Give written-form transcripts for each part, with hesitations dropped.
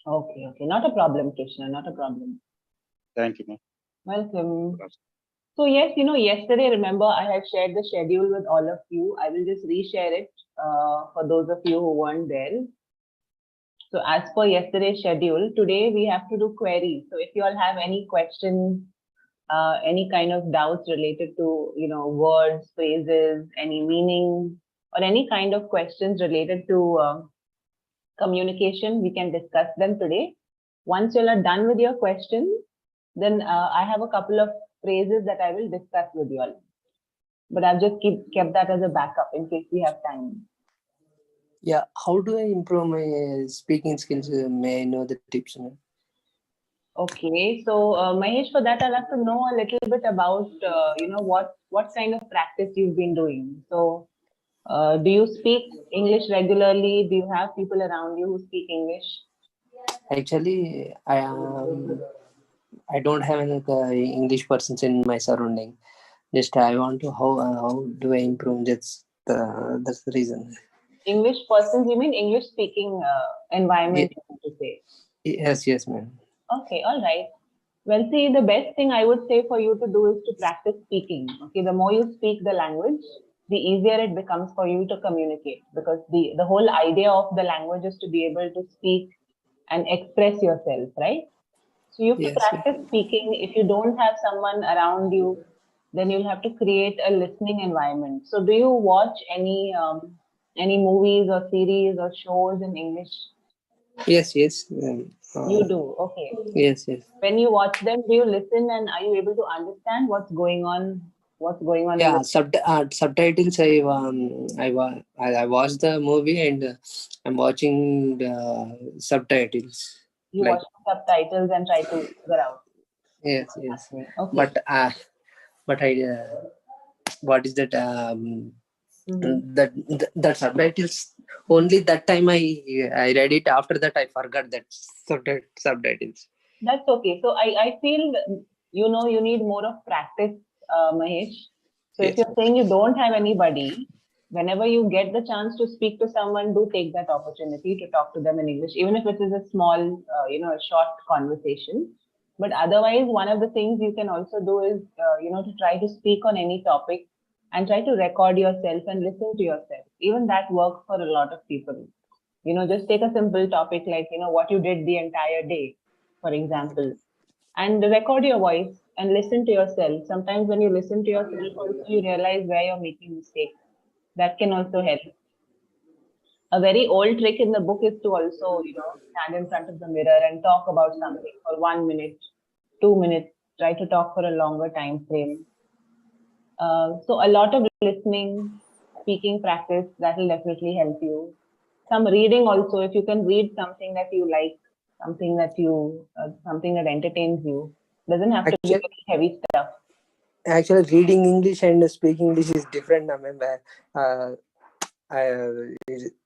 Okay, okay. Not a problem, Krishna. Not a problem. Thank you, ma'am. Welcome. So yes, yesterday, remember, I had shared the schedule with all of you. I will just reshare it for those of you who weren't there. So as per yesterday's schedule, today we have to do queries. So if you all have any questions, any kind of doubts related to, words, phrases, any meaning, or any kind of questions related to communication, we can discuss them today. Once you all are done with your questions, then I have a couple of phrases that I will discuss with you all. But I've just kept that as a backup in case we have time. Yeah, how do I improve my speaking skills? May I know the tips, ma'am? Okay, so Mahesh, for that I'll have to know a little bit about what kind of practice you've been doing. So, do you speak English regularly? Do you have people around you who speak English? Actually, I don't have any English persons in my surrounding. Just I want to how do I improve? That's the reason. English persons, you mean English speaking environment, to say? Yes, ma'am. Okay, all right. Well, see, the best thing I would say for you to do is to practice speaking. Okay, the more you speak the language, the easier it becomes for you to communicate, because the whole idea of the language is to be able to speak and express yourself, right? So you have to Yes. practice speaking. If you don't have someone around you, then you'll have to create a listening environment. So do you watch any movies or series or shows in English? Yes. You do, okay. Yes. When you watch them, do you listen and are you able to understand what's going on? What's going on in Yeah, the subtitles. I watched the movie and I'm watching the subtitles. you Like watch the subtitles and try to figure out? yes. Okay. But I what is that? Mhm. That subtitles only that time I read it. After that I forgot that subtitles. That's okay. So I feel you need more of practice, Mahesh. So if Yes. you're saying you don't have anybody, whenever you get the chance to speak to someone, do take that opportunity to talk to them in English, even if it is a small, a short conversation. But otherwise, one of the things you can also do is, to try to speak on any topic and try to record yourself and listen to yourself. Even that works for a lot of people. Just take a simple topic like, what you did the entire day, for example, and record your voice and listen to yourself. Sometimes when you listen to yourself, also you realize where you're making mistakes. That can also help. A very old trick in the book is to also, stand in front of the mirror and talk about something for 1 minute, 2 minutes, try to talk for a longer time frame. So a lot of listening, speaking practice, that will definitely help you. Some reading also, if you can read something that you like, something that entertains you, doesn't have to be Actually, very heavy stuff. reading English and speaking English is different. I mean,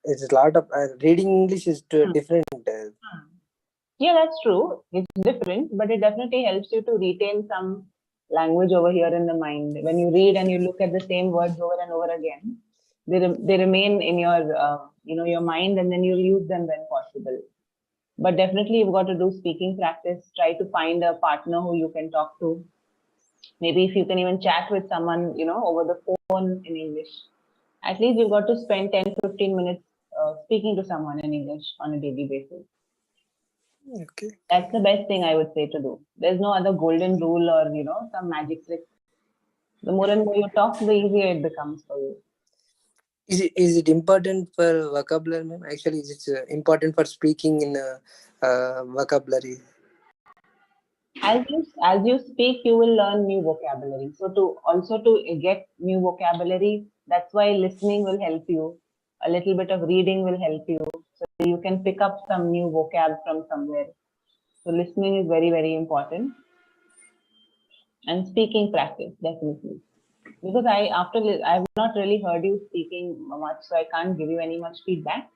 it's a lot of reading English is Hmm. different. Yeah, that's true. It's different, but it definitely helps you to retain some language over here in the mind. When you read and you look at the same words over and over again, they remain in your your mind, and then you'll use them when possible. But definitely, you've got to do speaking practice. Try to find a partner who you can talk to. Maybe if you can even chat with someone, over the phone in English. At least you've got to spend 10-15 minutes speaking to someone in English on a daily basis. Okay. That's the best thing I would say to do. There's no other golden rule or, some magic trick. The more and more you talk, the easier it becomes for you. Is it important for vocabulary, ma'am? Actually, is it important for speaking in vocabulary? As you speak, you will learn new vocabulary. So to get new vocabulary, that's why listening will help you. A little bit of reading will help you. So you can pick up some new vocab from somewhere. So listening is very, very important. And speaking practice, definitely. Because I've not really heard you speaking much, so I can't give you any much feedback.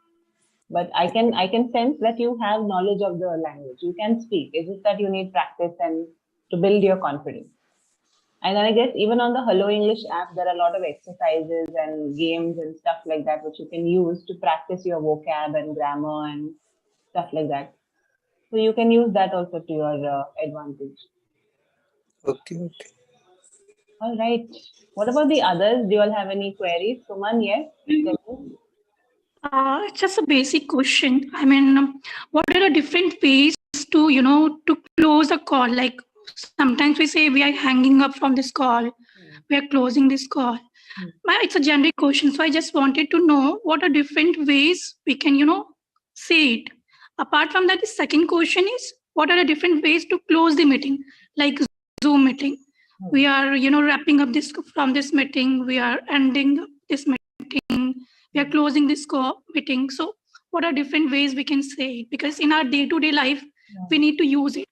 But I can sense that you have knowledge of the language. You can speak. It's just that you need practice and to build your confidence. And I guess even on the Hello English app, there are a lot of exercises and games and stuff like that which you can use to practice your vocab and grammar and stuff like that. So you can use that also to your advantage. Okay. All right. What about the others? Do you all have any queries? Suman, yes? Tell me. It's just a basic question. I mean, what are the different ways to, to close a call? Like sometimes we say we are hanging up from this call, we are closing this call. It's a generic question. So I just wanted to know what are different ways we can, say it. Apart from that, the second question is what are the different ways to close the meeting, like Zoom meeting. We are, wrapping up this from this meeting. We are ending this meeting. We are closing this meeting. So what are different ways we can say it? Because in our day-to-day life, we need to use it.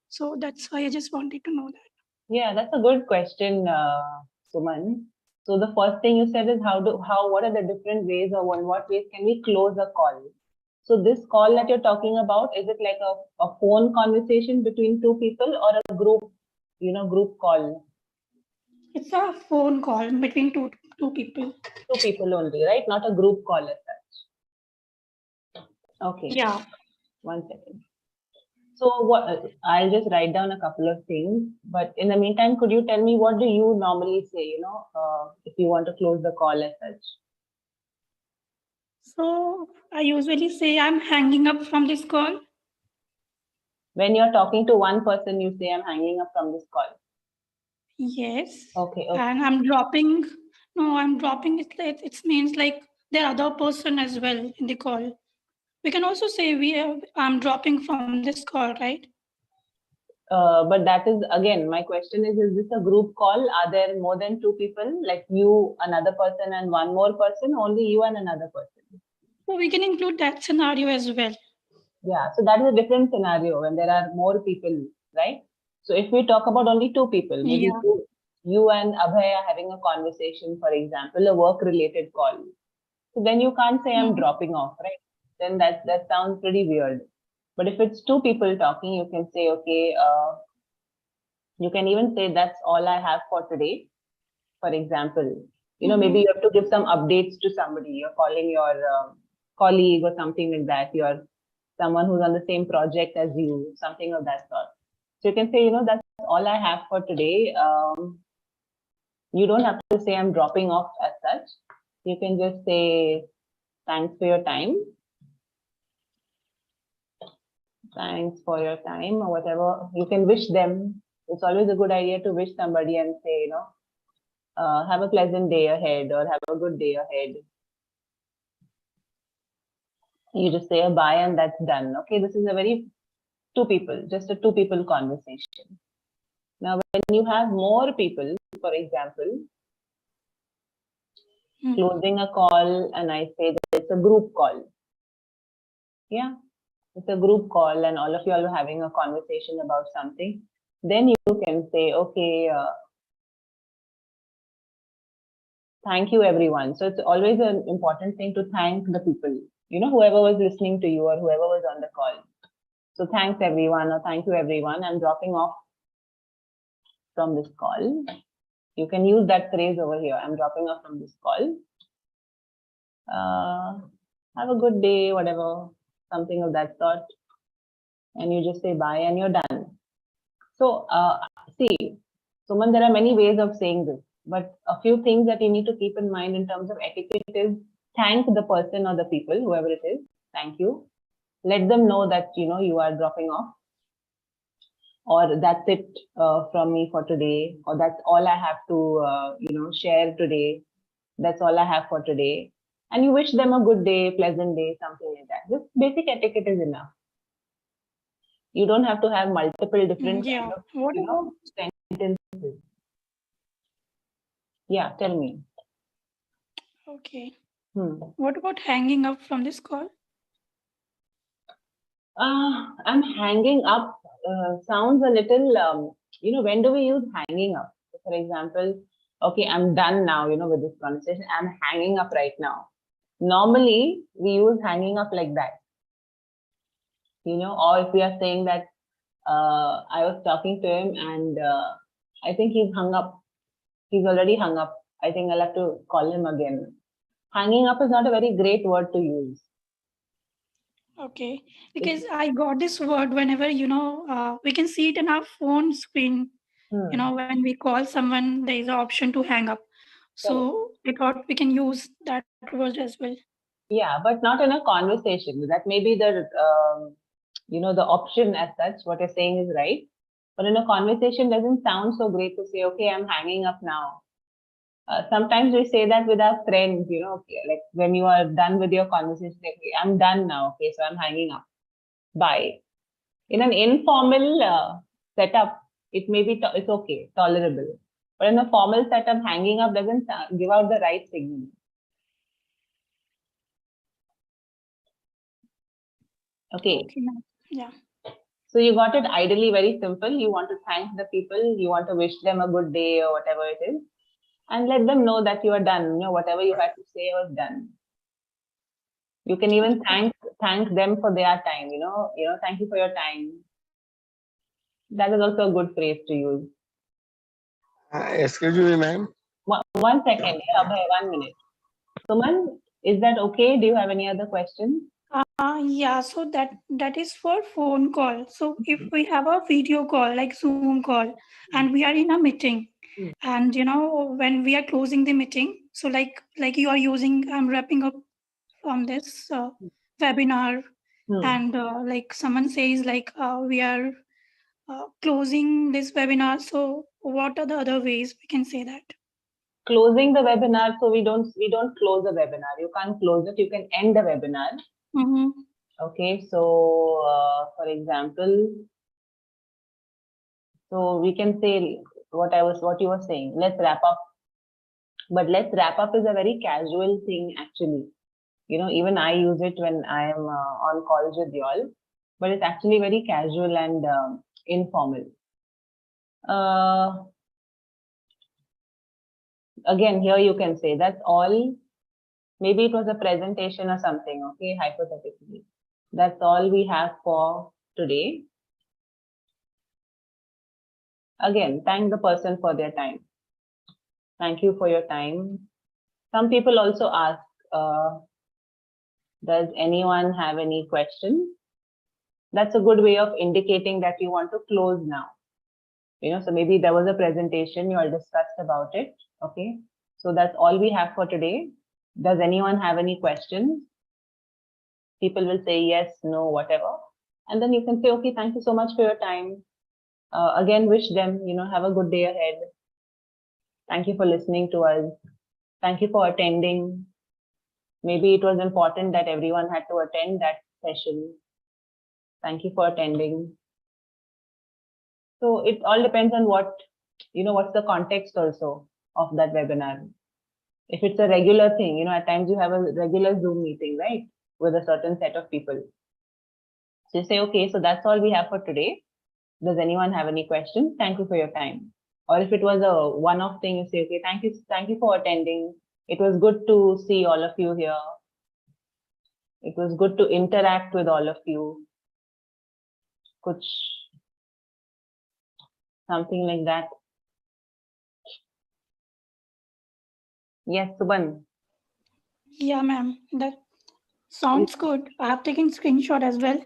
So that's why I just wanted to know that. Yeah, that's a good question, Suman. So the first thing you said is what are the different ways or in what ways can we close a call? So this call that you're talking about, is it like a phone conversation between two people or a group call? It's a phone call between two people. Two people only, right? Not a group call as such. Okay. Yeah. 1 second. So what I'll just write down a couple of things, but in the meantime, could you tell me what do you normally say, if you want to close the call as such? So I usually say I'm hanging up from this call. When you're talking to one person, you say I'm hanging up from this call. Yes. Okay. And I'm dropping. No, I'm dropping it. It means like there are other person as well in the call. We can also say I'm dropping from this call, right? But that is again, my question is this a group call? Are there more than two people, like you, another person, and one more person? Only you and another person? So we can include that scenario as well. Yeah, so that is a different scenario when there are more people, right? So if we talk about only two people, maybe you and Abhay are having a conversation, for example, a work-related call. So then you can't say I'm dropping off, right? Then that sounds pretty weird. But if it's two people talking, you can say, okay, you can even say that's all I have for today. For example, maybe you have to give some updates to somebody. You're calling your colleague or something like that. You're someone who's on the same project as you, something of that sort. So you can say, that's all I have for today. You don't have to say I'm dropping off as such. You can just say, thanks for your time. Thanks for your time or whatever. You can wish them. It's always a good idea to wish somebody and say, have a pleasant day ahead or have a good day ahead. You just say a bye and that's done. Okay, this is just a two people conversation. Now, when you have more people, for example, closing a call and I say that it's a group call. Yeah, it's a group call and all of you are having a conversation about something. Then you can say, okay, thank you everyone. So it's always an important thing to thank the people, whoever was listening to you or whoever was on the call. So thanks everyone or thank you everyone. I'm dropping off from this call. You can use that phrase over here. I'm dropping off from this call. Have a good day, whatever, something of that sort. And you just say bye and you're done. So see, Suman, there are many ways of saying this, but a few things that you need to keep in mind in terms of etiquette is thank the person or the people, whoever it is. Thank you. Let them know that, you are dropping off. Or that's it from me for today, or that's all I have to, share today. That's all I have for today. And you wish them a good day, pleasant day, something like that. Just basic etiquette is enough. You don't have to have multiple different kind of, sentences. Yeah, tell me. Okay. What about hanging up from this call? I'm hanging up sounds a little, when do we use hanging up? For example, okay, I'm done now, with this conversation. I'm hanging up right now. Normally, we use hanging up like that. Or if we are saying that I was talking to him and I think he's hung up. He's already hung up. I think I'll have to call him again. Hanging up is not a very great word to use. Okay, because I got this word whenever, we can see it in our phone screen. When we call someone, there is an option to hang up. Correct. So I thought we can use that word as well. Yeah, but not in a conversation. That may be the the option as such. What you're saying is right, but in a conversation, doesn't sound so great to say, "Okay, I'm hanging up now." Sometimes we say that with our friends, okay, like when you are done with your conversation, like, "Okay, I'm done now. Okay, so I'm hanging up. Bye." In an informal setup, it may be it's okay, tolerable. But in a formal setup, hanging up doesn't give out the right signal. Okay. Okay, ma'am. Yeah. So you got it ideally very simple. You want to thank the people, you want to wish them a good day or whatever it is, and let them know that you are done. Whatever you had to say was done. You can even thank them for their time. Thank you for your time. That is also a good phrase to use. Excuse me, ma'am. One second, yeah, Abhay, 1 minute. Suman, is that okay? Do you have any other questions? Yeah, so that is for phone call. So if we have a video call like Zoom call and we are in a meeting, and when we are closing the meeting, so like you are using, I'm wrapping up from this webinar, and like someone says like we are closing this webinar. So what are the other ways we can say that? Closing the webinar, so we don't close the webinar. You can't close it. You can end the webinar. Mm-hmm. Okay, so for example, so we can say what you were saying. Let's wrap up. But let's wrap up is a very casual thing actually. Even I use it when I am on calls with y'all, but it's actually very casual and informal. Again, here you can say that's all. Maybe it was a presentation or something, okay, hypothetically. That's all we have for today. Again, thank the person for their time. Thank you for your time. Some people also ask, does anyone have any questions? That's a good way of indicating that you want to close now. So maybe there was a presentation, you all discussed about it. Okay. So that's all we have for today. Does anyone have any questions? People will say yes, no, whatever. And then you can say, okay, thank you so much for your time. Again, wish them, have a good day ahead. Thank you for listening to us. Thank you for attending. Maybe it was important that everyone had to attend that session. Thank you for attending. So it all depends on what's the context also of that webinar. If it's a regular thing, at times you have a regular Zoom meeting, right? With a certain set of people. So you say, okay, so that's all we have for today. Does anyone have any questions? Thank you for your time. Or if it was a one-off thing, you say, okay, thank you for attending. It was good to see all of you here. It was good to interact with all of you. Kuch, something like that. Yes, Suban. Yeah, ma'am. That sounds good. I have taken screenshot as well.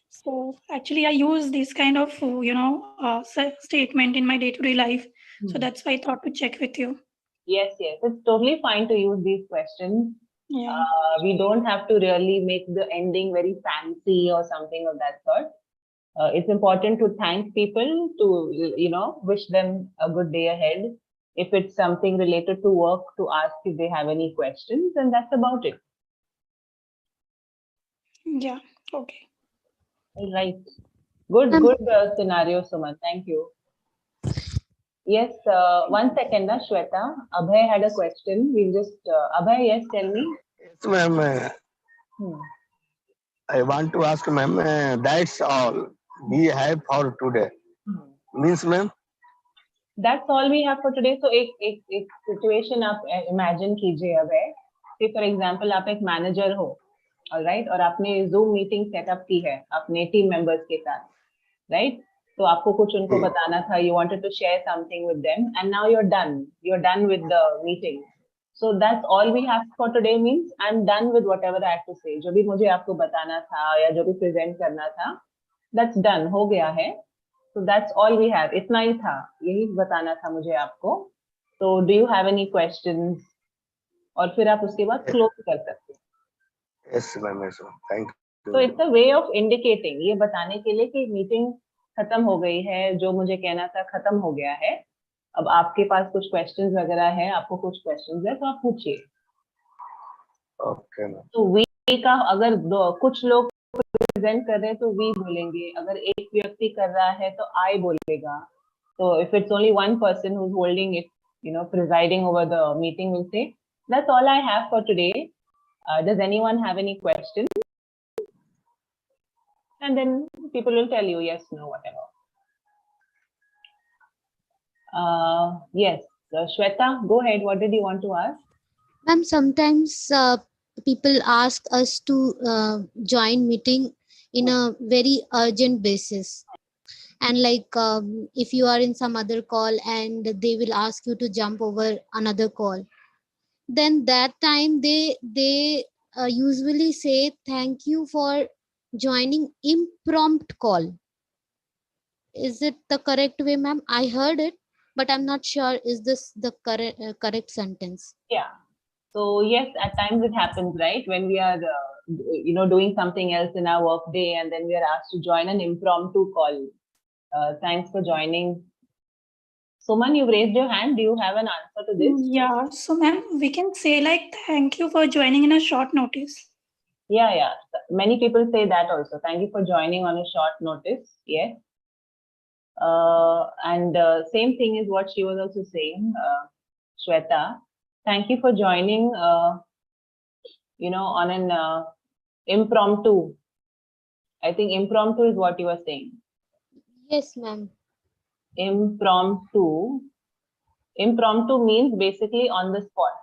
So actually, I use this kind of statement in my day-to-day life. So that's why I thought to check with you. Yes, it's totally fine to use these questions. Yeah. We don't have to really make the ending very fancy or something of that sort. It's important to thank people, to wish them a good day ahead. If it's something related to work, to ask if they have any questions, and that's about it. Yeah. Okay. All right. Good scenario, Suman. Thank you. Yes, 1 second, Shweta. Abhay had a question. We'll just, Abhay, yes, tell me. Yes, ma'am. I want to ask, ma'am. That's all we have for today. Means, ma'am. That's all we have for today. So एक situation आप imagine कीजिए अभय. Say for example आप एक manager हो, all right, और आपने Zoom meeting set up की है अपने team members के साथ, right? तो आपको कुछ उनको बताना था. You wanted to share something with them, and now you're done. You're done with the meeting. So that's all we have for today. Means I'm done with whatever I have to say. जो भी मुझे आपको बताना था या जो भी present करना था, that's done, हो गया है. So that's all we have. इतना ही था, यही बताना था मुझे आपको. So do you have any questions? और फिर आप उसके बाद close कर सकते हैं. Yes, ma'am. Yes, ma'am. Thank you. So it's a way of indicating, ये बताने के लिए कि मीटिंग खत्म हो गई है, जो मुझे कहना था खत्म हो गया है. अब आपके पास कुछ क्वेश्चंस वगैरह है, आपको कुछ क्वेश्चंस है तो आप पूछिए. Okay, ma'am. तो वी का अगर कुछ लोग प्रेजेंट कर रहे हैं तो वी बोलेंगे, अगर एक व्यक्ति कर रहा है तो आई बोलेगा. तो if it's only one person who is holding it, presiding over the meeting, will say that's all I have for today. Does anyone have any question? And then people will tell you yes, no, whatever. Yes, Shweta, go ahead. What did you want to ask? Ma'am, sometimes people ask us to join meeting in a very urgent basis. And like if you are in some other call and they will ask you to jump over another call, then that time they usually say thank you for joining impromptu call. Is it the correct way, ma'am? I heard it, but I'm not sure. Is this the correct sentence? Yeah. So yes, at times it happens, right? When we are, doing something else in our work day, and then we are asked to join an impromptu call. Thanks for joining. Suman, you've raised your hand. Do you have an answer to this? Yeah, so ma'am, we can say like thank you for joining in a short notice. Yeah. Many people say that also. Thank you for joining on a short notice. Yes. And same thing is what she was also saying, Shweta. Thank you for joining, on an impromptu. I think impromptu is what you are saying. Yes, ma'am. Impromptu. Impromptu means basically on the spot.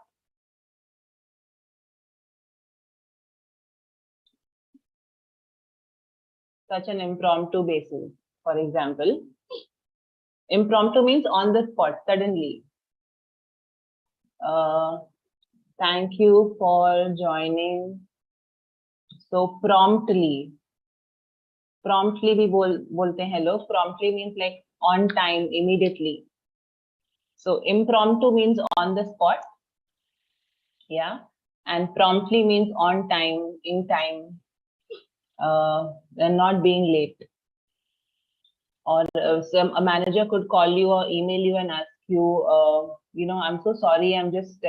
Such an impromptu basis. For example, impromptu means on the spot, suddenly. Thank you for joining so promptly. Promptly भी बोलते हैं लोग. Promptly means like on time, immediately. So impromptu means on the spot. Yeah. And promptly means on time, in time, and not being late. Or a manager could call you or email you and ask you, I'm so sorry, I'm just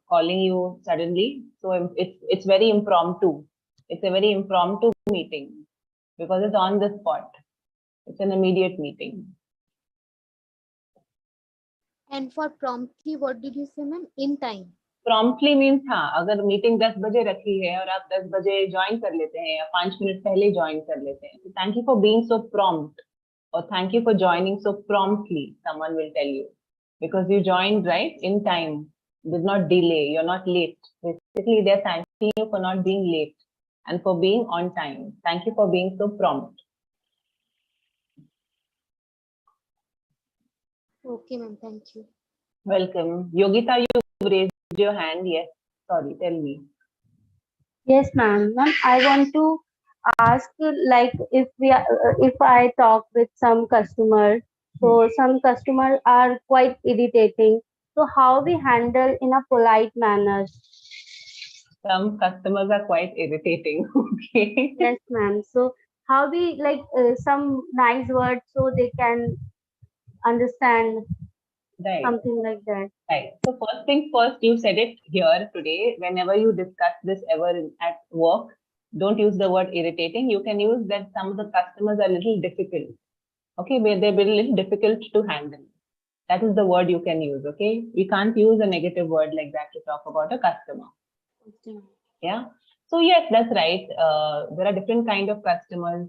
calling you suddenly. So it's very impromptu. It's a very impromptu meeting because it's on the spot. It's an immediate meeting. And for promptly, what did you say, ma'am? In time. Promptly means हाँ, अगर meeting 10 बजे रखी है और आप 10 बजे join कर लेते हैं या 5 मिनट पहले ज्वाइन कर लेते हैं, तो thank you for being so prompt, or thank you for joining so promptly, someone will tell you, because you joined right in time, did not delay, you're not late. Basically, they're thanking you for not being late and for being on time. Thank you for being so prompt. Okay, ma'am. Thank you. Welcome. Yogita, you raised your hand. Yes. Sorry, tell me. Yes, ma'am. Ma'am, I want to ask, like, if I talk with some customers, so some customers are quite irritating. So how we handle in a polite manner? Some customers are quite irritating. Okay. Yes, ma'am. So how we some nice words so they can understand Right. something like that. Right. So first things first, you said it here today. Whenever you discuss this ever at work, don't use the word irritating. You can use that some of the customers are a little difficult. Okay, they're a little difficult to handle. That is the word you can use. Okay, we can't use a negative word like that to talk about a customer. Okay. Yeah. So yes, that's right. There are different kind of customers.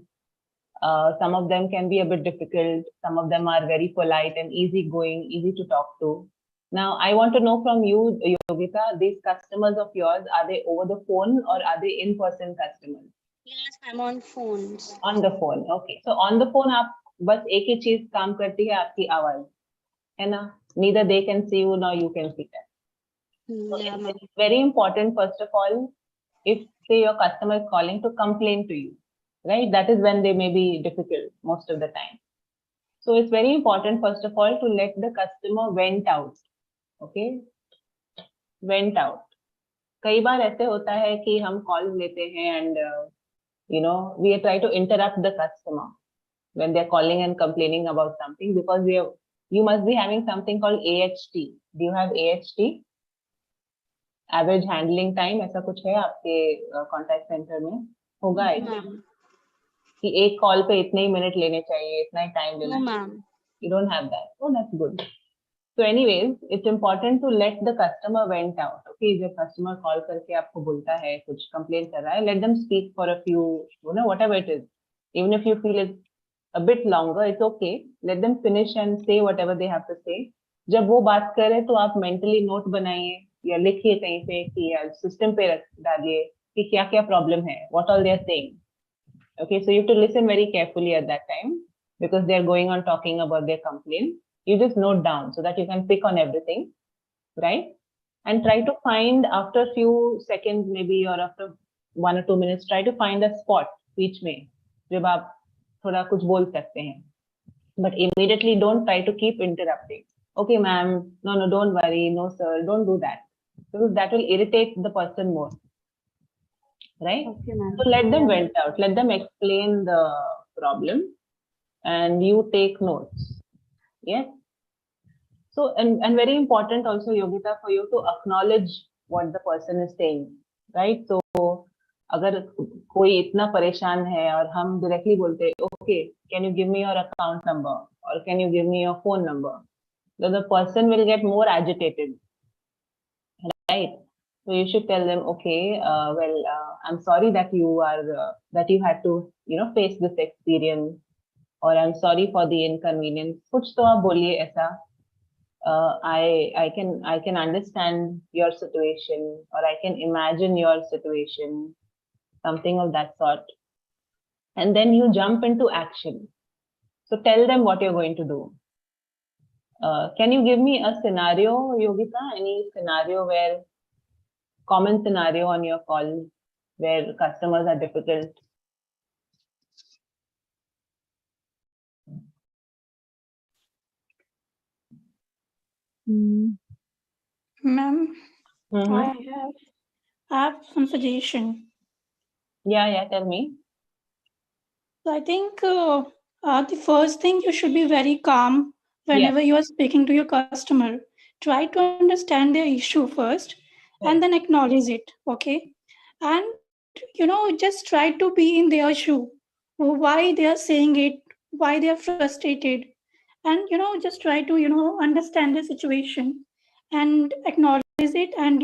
Some of them can be a bit difficult. Some of them are very polite and easygoing, easy to talk to. Now, I want to know from you, Yogita, these customers of yours, are they over the phone or are they in-person customers? Yes, I'm on phones. On the phone, okay. So on the phone, आप बस एक ही चीज काम करती है, आपकी आवाज, है ना? Neither they can see you nor you can see them. So Yeah, ma'am. it's very important, first of all, if say your customer is calling to complain to you, right? That is when they may be difficult most of the time. So it's very important, first of all, to let the customer vent out. Okay, vent out. कई बार ऐसे होता है कि हम call लेते हैं and we try to interrupt the customer when they're calling and complaining about something, because you must be having something called AHT. Do you have AHT? Average handling time, ऐसा कुछ है आपके कॉन्टैक्ट सेंटर में? होगा I think. Ma'am. कि एक call पे इतने ही मिनट लेने चाहिए, इतना ही टाइम लेना No, चाहिए. ma'am. You don't have that. Oh, that's good. So anyways, it's important to let the customer vent out. Okay, जब customer call करके आपको बोलता है, कुछ complain कर रहा है, let them speak for a few, whatever it is. Even if you feel it's a bit longer, it's okay. Let them finish and say whatever they have to say. जब वो बात करे तो आप mentally note बनाइए या लिखिए कहीं पे कि या system पे रख डालिए कि क्या क्या problem है, what all they are saying. Okay, so you have to listen very carefully at that time because they are going on talking about their complaint. You just note down so that you can pick on everything, right? And try to find after a few seconds maybe or after 1 or 2 minutes, try to find a spot बीच में जब आप थोड़ा कुछ बोल सकते हैं. But immediately don't try to keep interrupting. Okay, ma'am, no, don't worry, no, sir, don't do that. Because that will irritate the person more. Right? Okay, ma'am. So let them Yeah. vent out, let them explain the problem and you take notes. Yes. So, and very important also, Yogita, for you to acknowledge what the person is saying, right? So, अगर कोई इतना परेशान है और हम directly बोलते हैं, okay, can you give me your account number or can you give me your phone number? So the person will get more agitated, right? So you should tell them, okay, I'm sorry that you are that you had to, face this experience, or I'm sorry for the inconvenience. कुछ तो आप बोलिए ऐसा. I can understand your situation, or I can imagine your situation, something of that sort. And then you jump into action. So tell them what you're going to do. Can you give me a scenario, Yogita? Any scenario where common scenario on your call where customers are difficult? Ma'am, Mm-hmm. I have some suggestion. Yeah, tell me. So I think the first thing, you should be very calm whenever you are speaking to your customer. Try to understand their issue first and then acknowledge it. Okay. And, just try to be in their shoe. Why they are saying it, why they are frustrated. And, just try to, understand the situation and acknowledge it and,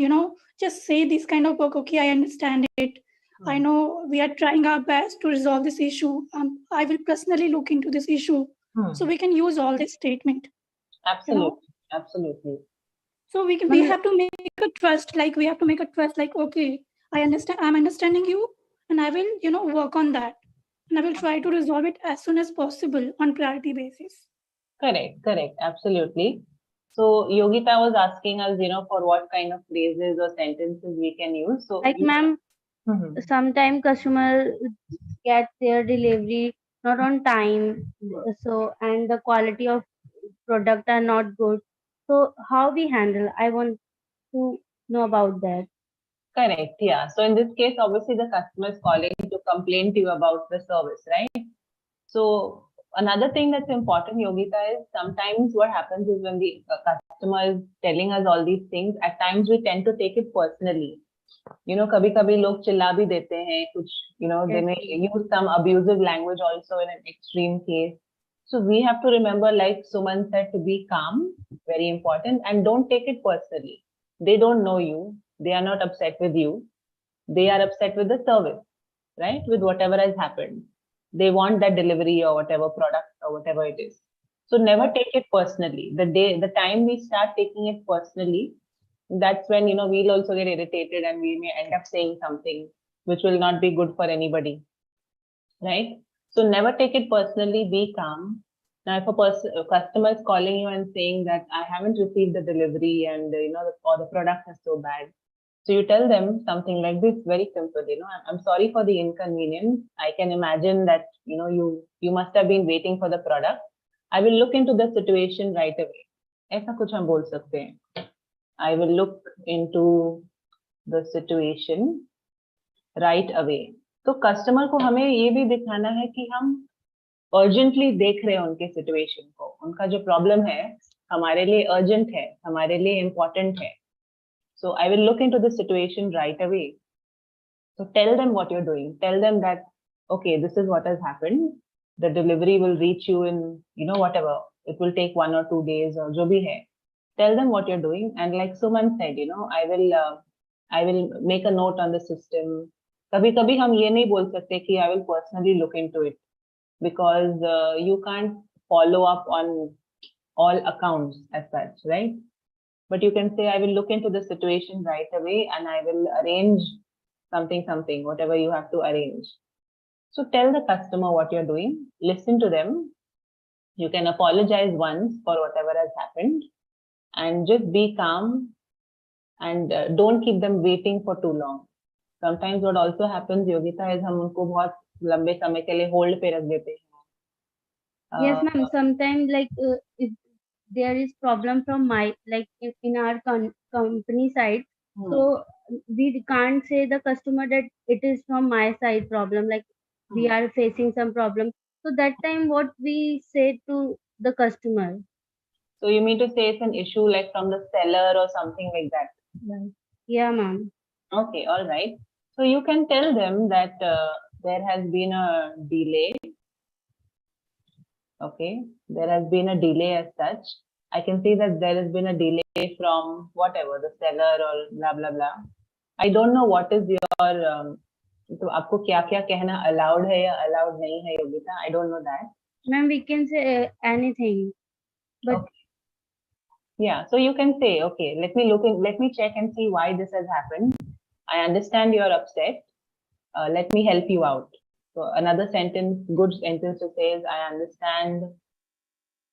just say this kind of work. Okay, I understand it. I know we are trying our best to resolve this issue. I will personally look into this issue. So we can use all this statement. Absolutely. Absolutely. So we have to make a trust. Like we have to make a trust. Like, okay, I understand. I'm understanding you, and I will, work on that, and I will try to resolve it as soon as possible on priority basis. Correct. Absolutely. So Yogita was asking us, for what kind of phrases or sentences we can use. So Like, ma'am, sometimes customer get their delivery not on time, so and the quality of product are not good. So how we handle? I want to know about that. Correct. Yeah. So in this case, obviously the customer is calling to complain to you about the service, right? So another thing that's important, Yogita, is sometimes what happens is when the customer is telling us all these things, at times we tend to take it personally. कभी-कभी लोग चिल्ला भी देते हैं कुछ, they may use some abusive language also in an extreme case. So we have to remember, like Suman said, to be calm, very important, and don't take it personally. They don't know you. They are not upset with you. They are upset with the service, right? With whatever has happened. They want that delivery or whatever product or whatever it is. So never take it personally. The time we start taking it personally, that's when we'll also get irritated and we may end up saying something which will not be good for anybody, right? So never take it personally, be calm, Now, if a customer is calling you and saying that I haven't received the delivery and or the product is so bad, so you tell them something like this, very simple. I'm sorry for the inconvenience. I can imagine that you must have been waiting for the product. I will look into the situation right away. ऐसा कुछ हम बोल सकते हैं. I will look into the situation right away. तो customer को हमें ये भी दिखाना है कि हम अर्जेंटली देख रहे हैं उनके सिचुएशन को. उनका जो प्रॉब्लम है हमारे लिए अर्जेंट है, हमारे लिए इम्पोर्टेंट है. So I will look into the situation right away. So tell them what you're doing. Tell them that, okay, this is what has happened. The delivery will reach you in, whatever. It will take 1 or 2 days or jo bhi hai. Tell them what you're doing. And like Suman said, I will make a note on the system. कभी-कभी हम ये नहीं बोल सकते कि I will personally look into it, because you can't follow up on all accounts as such, right? But you can say, I will look into the situation right away and I will arrange something, whatever you have to arrange. So tell the customer what you're doing, listen to them. You can apologize once for whatever has happened and just be calm and don't keep them waiting for too long. Sometimes what also happens, Yogita, is हम उनको बहुत लंबे समय के लिए hold पे रख देते हैं. Yes, ma'am. Sometimes if there is problem from in our company side, so we can't say the customer that it is from my side problem, we are facing some problem. So that time what we say to the customer? So you mean to say it's an issue like from the seller or something like that? Right. Yeah, ma'am. Okay, all right. So you can tell them that there has been a delay. Okay, there has been a delay as such. I can see that there has been a delay from whatever, the seller or blah, blah, blah. I don't know what is your, तो आपको क्या-क्या कहना allowed है या allowed नहीं है, Yogita? I don't know that. Ma'am, we can say anything. But okay. Yeah, so you can say, okay, let me check and see why this has happened. I understand you're upset. Let me help you out. So another sentence, good sentence to say is, I understand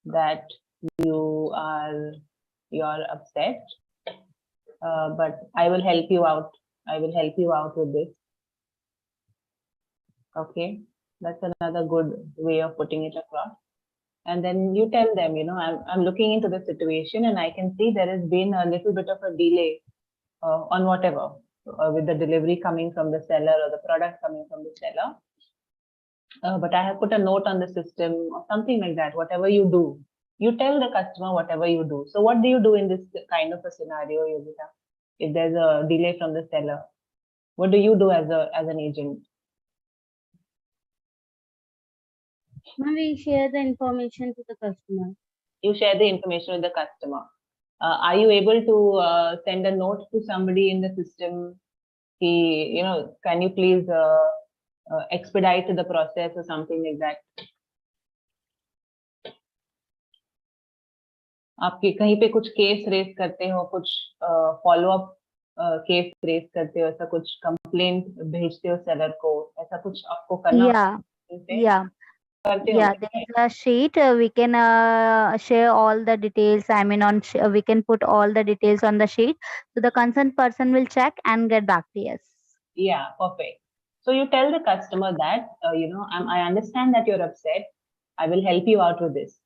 that you're upset, but I will help you out. I will help you out with this. Okay, that's another good way of putting it across. And then you tell them, I'm looking into the situation and I can see there has been a little bit of a delay on whatever, with the delivery coming from the seller or the product coming from the seller. But I have put a note on the system or something like that. Whatever you do, you tell the customer whatever you do. So what do you do in this kind of a scenario, Yogita? If there's a delay from the seller, what do you do as an agent? We share the information to the customer. You share the information with the customer. Are you able to send a note to somebody in the system? Can you please expedite the process or something like that? आप कहीं पे कुछ case race करते हो, कुछ follow up case race करते हो, ऐसा कुछ कंप्लेंट भेजते हो सेलर को, ऐसा कुछ आपको करना? Yeah, there is a sheet. We can share all the details. I mean, we can put all the details on the sheet, so the concerned person will check and get back to us. Yeah, perfect. So you tell the customer that I understand that you're upset. I will help you out with this.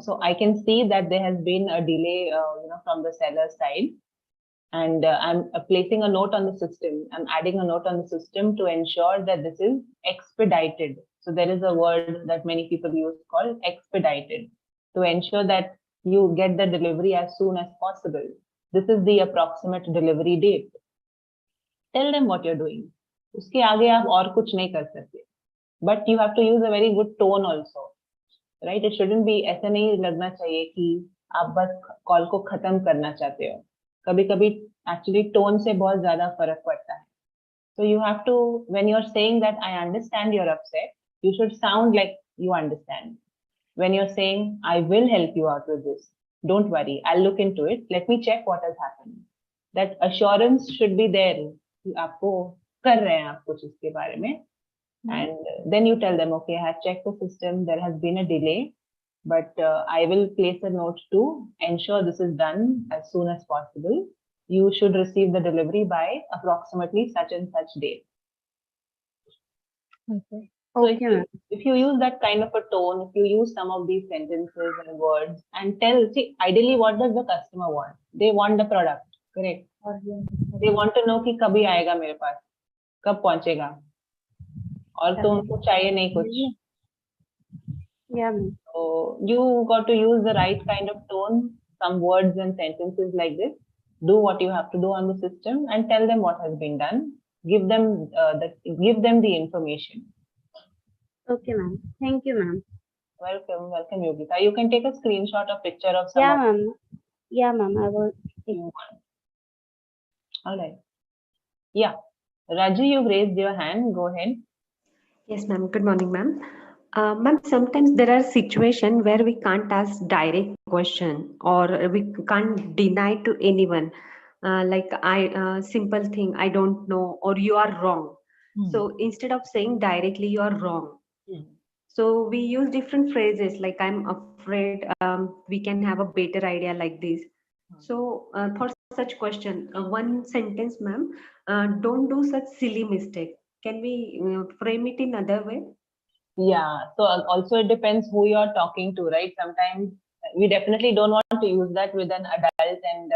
So I can see that there has been a delay, from the seller side, and I'm placing a note on the system. I'm adding a note on the system to ensure that this is expedited. So there is a word that many people use called expedited, to ensure that you get the delivery as soon as possible. This is the approximate delivery date. Tell them what you're doing. उसके आगे आप और कुछ नहीं कर सकते. But you have to use a very good tone also. Right? It shouldn't be, ऐसा नहीं लगना चाहिए कि आप बस कॉल को खत्म करना चाहते हो. कभी-कभी actually tone से बहुत ज़्यादा फर्क पड़ता है. So you have to, when you're saying that I understand you're upset, you should sound like you understand. When you're saying I will help you out with this, don't worry, I'll look into it. Let me check what has happened. That assurance should be there कि आपको कर रहे हैं आप कुछ इसके बारे में. And then you tell them, okay, I have checked the system, there has been a delay, but I will place a note to ensure this is done as soon as possible. You should receive the delivery by approximately such and such date. Okay. So Okay. if you use that kind of a tone, if you use some of these sentences and words and see, ideally, what does the customer want? They want the product, correct? They want to know कि कभी आएगा मेरे पास, कब पहुंचेगा, और तो उनको चाहिए नहीं कुछ. Yeah, ma'am. So you got to use the right kind of tone, some words and sentences like this. Do what you have to do on the system and tell them what has been done. Give them the information. Okay, ma'am. Thank you, ma'am. Welcome, Yogita. You can take a screenshot or picture of some. Yeah, ma'am. Yeah, ma'am. I will. All right. Yeah. Raji, you've raised your hand. Go ahead. Yes, ma'am. Good morning, ma'am. Ma'am, sometimes there are situations where we can't ask direct question or we can't deny to anyone. Like simple thing, I don't know, or you are wrong. So instead of saying directly you are wrong, so we use different phrases like I'm afraid, we can have a better idea like this. So for such question, one sentence, ma'am, don't do such silly mistake. Can we frame it in other way? Yeah. So also it depends who you're talking to, right? Sometimes we definitely don't want to use that with an adult and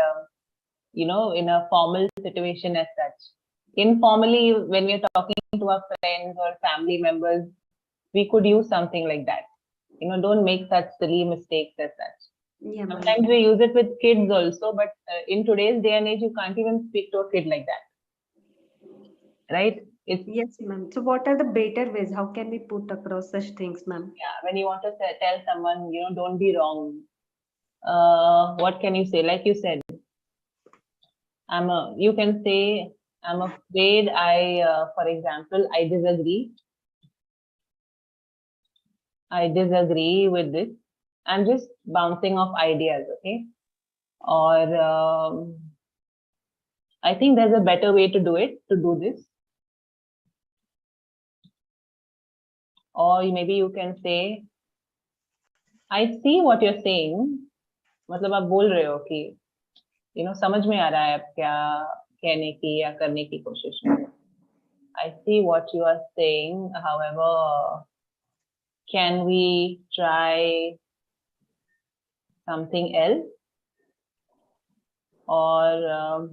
in a formal situation as such. Informally, when we're talking to our friends or family members, we could use something like that. Don't make such silly mistakes as such. Yeah, ma'am. Sometimes we use it with kids also, but in today's day and age, you can't even speak to a kid like that, right? Yes, ma'am. So what are the better ways? How can we put across such things, ma'am? Yeah, when you want to tell someone, don't be wrong. What can you say? Like you said, you can say, I'm afraid for example, I disagree with this. I'm just bouncing off ideas, okay? Or I think there's a better way to do this. Or maybe you can say, I see what you're saying. मतलब आप बोल रहे हो कि समझ में आ रहा है आप क्या कहने की या करने की कोशिश में. I see what you are saying. However, can we try something else? Or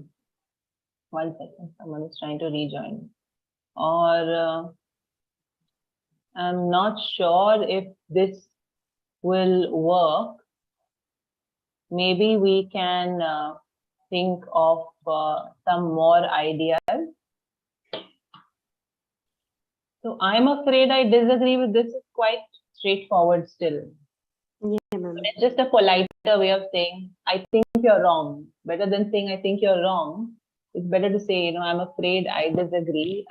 one second, someone is trying to rejoin. Or I'm not sure if this will work. Maybe we can think of some more ideas. So I'm afraid I disagree with this. Is quite straightforward still. Yeah, ma'am. It's just a politer way of saying, I think you're wrong. Better than saying, I think you're wrong. It's better to say, I'm afraid I disagree.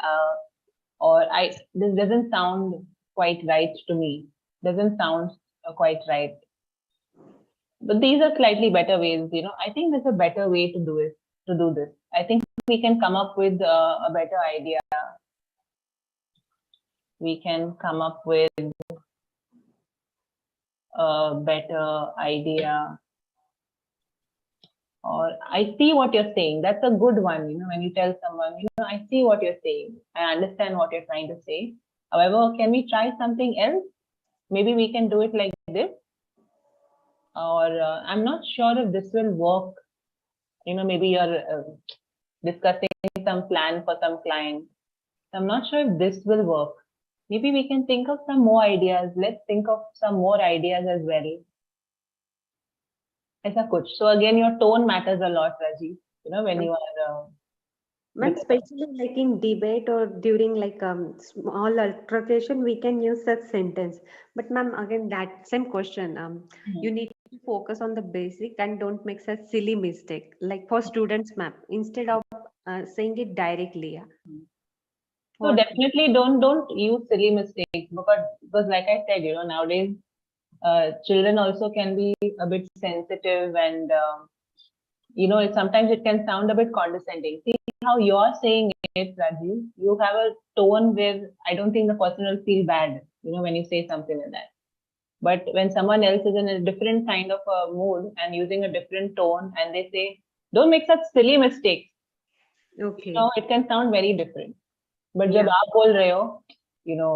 Or this doesn't sound quite right to me. Doesn't sound quite right. But these are slightly better ways, I think there's a better way to do this. I think we can come up with a better idea. We can come up with a better idea. Or I see what you're saying. That's a good one, when you tell someone, I see what you're saying. I understand what you're trying to say. However, can we try something else? Maybe we can do it like this. Or I'm not sure if this will work. Maybe you're discussing some plan for some client. I'm not sure if this will work. Maybe we can think of some more ideas. Let's think of some more ideas as well. ऐसा कुछ. So again, your tone matters a lot, Raji. When you are. Ma'am, especially like in debate or during like small altercation, we can use such sentence. But ma'am, again, that same question. You need to focus on the basic and don't make such silly mistake. Like for students, ma'am, instead of saying it directly. Yeah. So definitely don't use silly mistakes because like I said, nowadays children also can be a bit sensitive and Sometimes it can sound a bit condescending. See how you're saying it, Rajiv. You have a tone where I don't think the person will feel bad, when you say something like that. But when someone else is in a different kind of a mood and using a different tone and they say, don't make such silly mistakes, Okay. it can sound very different. But Yeah. jab aap bol rahe ho,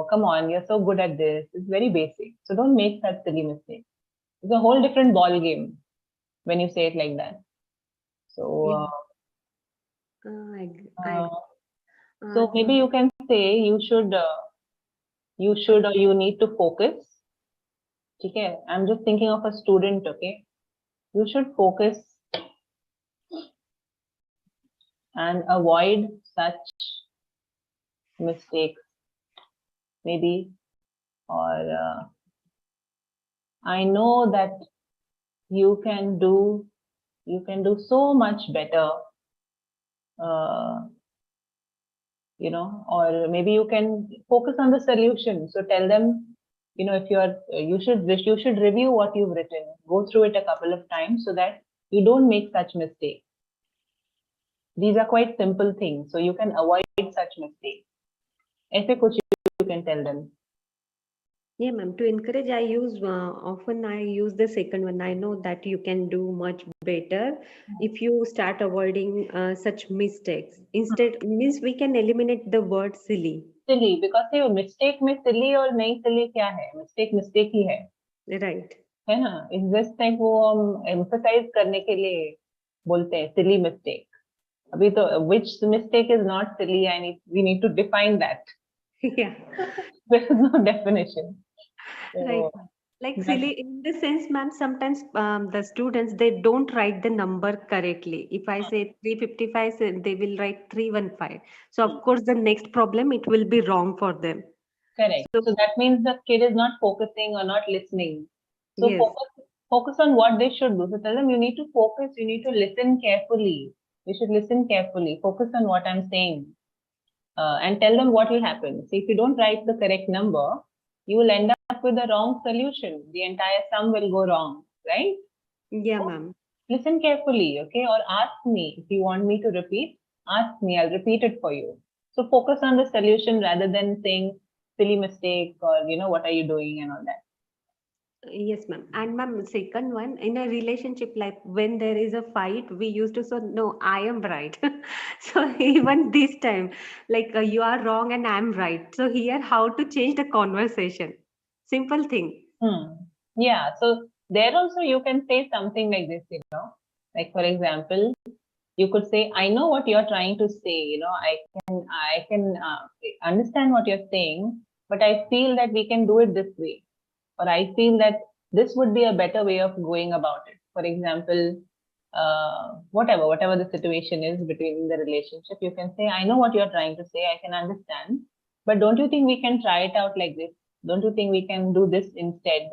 come on, you're so good at this. It's very basic. So don't make such silly mistakes. It's a whole different ball game when you say it like that. So, Yeah. I so maybe you can say you should or you need to focus. Okay, I'm just thinking of a student. Okay, you should focus and avoid such mistakes. Maybe, or I know that you can do so much better. Or maybe you can focus on the solution. So tell them, if you should review what you've written, go through it a couple of times so that you don't make such mistakes. These are quite simple things, so you can avoid such mistakes. ऐसे कुछ you can tell them. Yeah, ma'am. To encourage, often I use the second one. I know that you can do much better if you start avoiding such mistakes. Instead, means we can eliminate the word silly. Silly, because ये mistake में silly और नहीं silly क्या है? Mistake ही है. Right. है ना? It's just like वो हम emphasize करने के लिए बोलते हैं silly mistake. अभी तो which mistake is not silly? We need to define that. Yeah. There is no definition. So, Right. Like silly in the sense, ma'am, sometimes the students, they don't write the number correctly. If I say 355, they will write 315. So of course, the next problem, it will be wrong for them. Correct. So that means the kid is not focusing or not listening. So Yes. focus on what they should do. So tell them you need to focus, you need to listen carefully. You should listen carefully, focus on what I'm saying. And tell them what will happen. So if you don't write the correct number, you will end up with the wrong solution. The entire sum will go wrong, right? Yeah, ma'am. Listen carefully, okay? Or ask me if you want me to repeat. Ask me, I'll repeat it for you. So focus on the solution rather than saying silly mistake or what are you doing and all that. Yes, ma'am. And ma'am, second one, in a relationship, like when there is a fight, we used to say, no, I am right. So even this time, like you are wrong and I'm right. So here, how to change the conversation? Simple thing. Yeah. So there also you can say something like this, like for example, you could say, I know what you're trying to say, I can understand what you're saying, but I feel that we can do it this way. Or I feel that this would be a better way of going about it. For example, whatever the situation is between the relationship, you can say, I know what you're trying to say, I can understand, but don't you think we can try it out like this? Don't you think we can do this instead?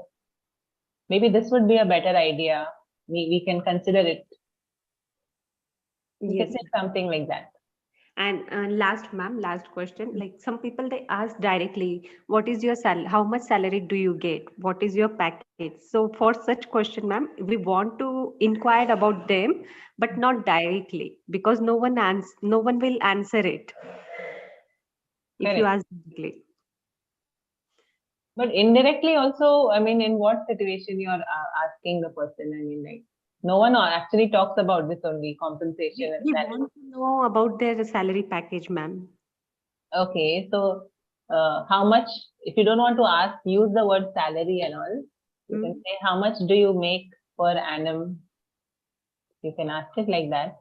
Maybe this would be a better idea. We can consider it. You can say something like that. And last, ma'am, last question. Like some people, they ask directly, what is your salary? How much salary do you get? What is your package? So for such question, ma'am, we want to inquire about them, but not directly because no one will answer it if you ask directly. But indirectly also, I mean, in what situation you're asking the person? I mean, like, no one actually talks about this only, compensation. We want to know about their salary package, ma'am. Okay, so how much, if you don't want to ask, use the word salary and all. You can say, how much do you make per annum? You can ask it like that.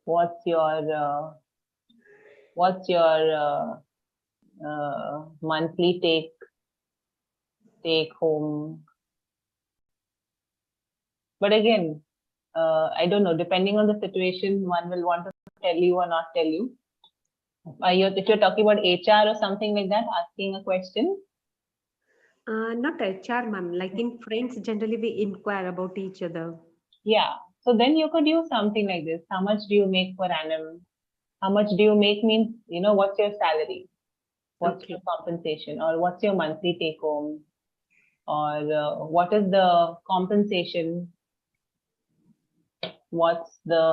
What's your monthly take home? But again, I don't know, depending on the situation, one will want to tell you or not tell you. If you're talking about HR or something like that, asking a question? Not HR, ma'am. Like in friends, generally we inquire about each other. Yeah. So then you could use something like this. How much do you make per annum? How much do you make means, what's your salary? What's Okay. your compensation, or what's your monthly take home, or what is the compensation? What's the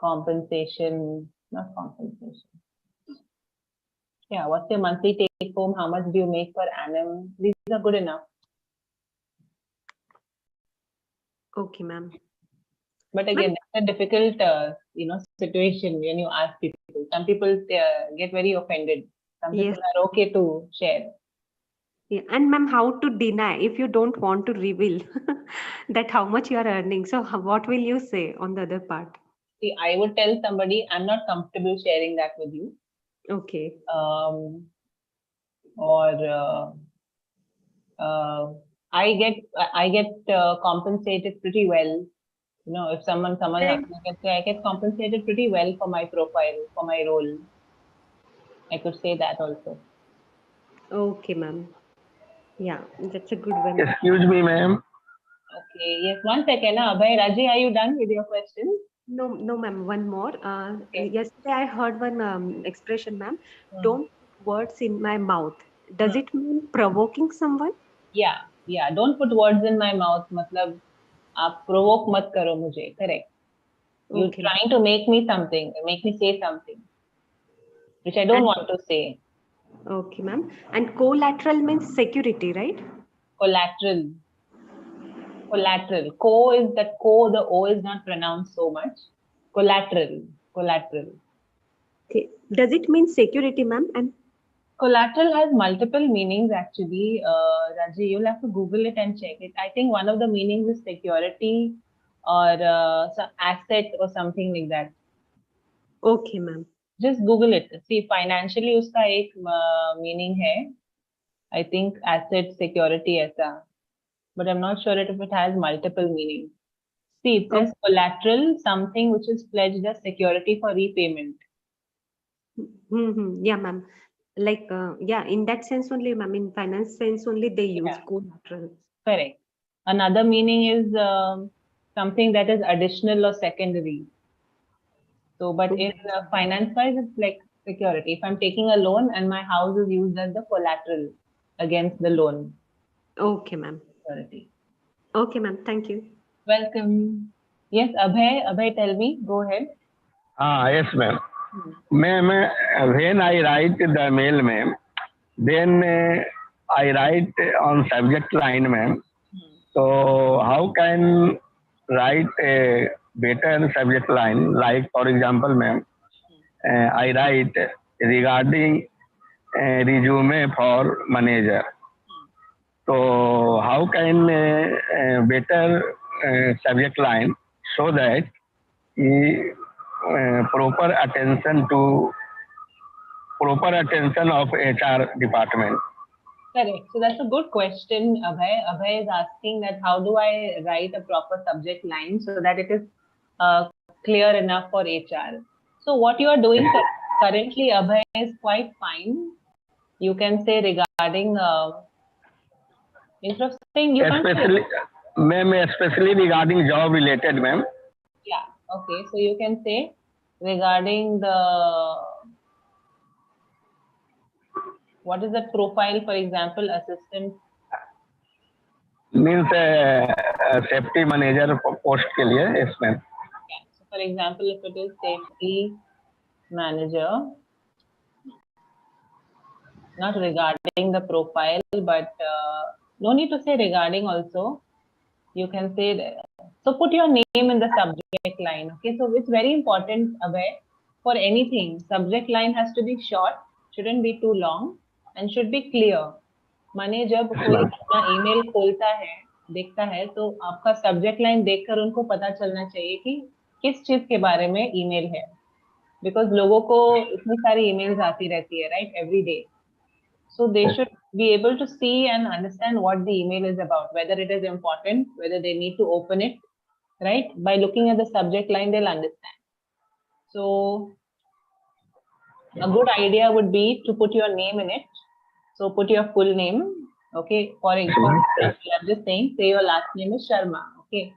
compensation? Not compensation. Yeah, what's your monthly take home? How much do you make per annum? These are good enough. Okay, ma'am. But again, that's a difficult, situation when you ask people. Some people get very offended. Some people Yes. are okay to share. Yeah. And ma'am, how to deny if you don't want to reveal that how much you are earning? So what will you say on the other part? See, I would tell somebody I'm not comfortable sharing that with you. Okay. Or I get compensated pretty well. If someone asks me, I can say I get compensated pretty well for my profile, for my role. I could say that also. Okay, ma'am. Yeah, that's a good one. Excuse me, ma'am. Okay, yes, 1 second. Abhay, Raji, are you done with your question? No, no, ma'am. One more. Okay. Yesterday I heard one expression, ma'am. Hmm. Don't put words in my mouth. Does it mean provoking someone? Yeah. Don't put words in my mouth. मतलब आप provoke मत करो मुझे. Correct. You're Okay, trying to make me say something, which I don't and want to say. okay, ma'am. And collateral means security, right? Collateral. Co is that co, the O is not pronounced so much. Collateral. Okay. Does it mean security, ma'am? And Collateral has multiple meanings actually. Raji, you'll have to Google it and check it. I think one of the meanings is security or some asset or something like that. okay, ma'am. Just Google it. See, financially उसका एक meaning है. I think asset, security ऐसा. But I'm not sure if it has multiple meanings. See, it says collateral, something which is pledged as security for repayment. Yeah, ma'am. Like, yeah, in that sense only, ma'am. In finance sense only, they use collateral. Correct. Another meaning is something that is additional or secondary. So, but in finance wise, it's like security. If I'm taking a loan and my house is used as the collateral against the loan. Okay, ma'am. Security. Okay, ma'am. Thank you. Welcome. Yes, Abhay, tell me. Go ahead. Yes, ma'am. Ma'am, when I write the mail, ma'am, then I write on subject line, ma'am. So how can write a better subject line? Like, for example, ma'am, I write regarding resume for manager. So how can better subject line so that proper attention of HR department? Correct. So that's a good question, Abhay. Abhay is asking that how do I write a proper subject line so that it is clear enough for HR. So what you are doing currently, Abhay, is quite fine. You can say regarding instead of saying you can't say, especially regarding job related, ma'am. yeah. Okay. So you can say regarding the what is that profile, for example, assistant Means safety manager post के लिए, yes, ma'am. Yeah. So for example, if it is safety manager, not regarding the profile, but no need to say regarding also. You can say that. So put your name in the subject line. Okay. So it's very important, Abhay, for anything. Subject line has to be short, shouldn't be too long, and should be clear. माने जब कोई अपना email खोलता है देखता है तो आपका सब्जेक्ट लाइन देखकर उनको पता चलना चाहिए कि किस चीज के बारे में ईमेल है बिकॉज लोगों को इतनी सारी ईमेल्स आती रहती है right every day so they should be able to see and understand what the email is about, whether it is important, whether they need to open it, right? By looking at the subject line, they'll understand. So a good idea would be to put your name in it. So put your full name, okay? For example, I'm just saying, say your last name is Sharma, okay?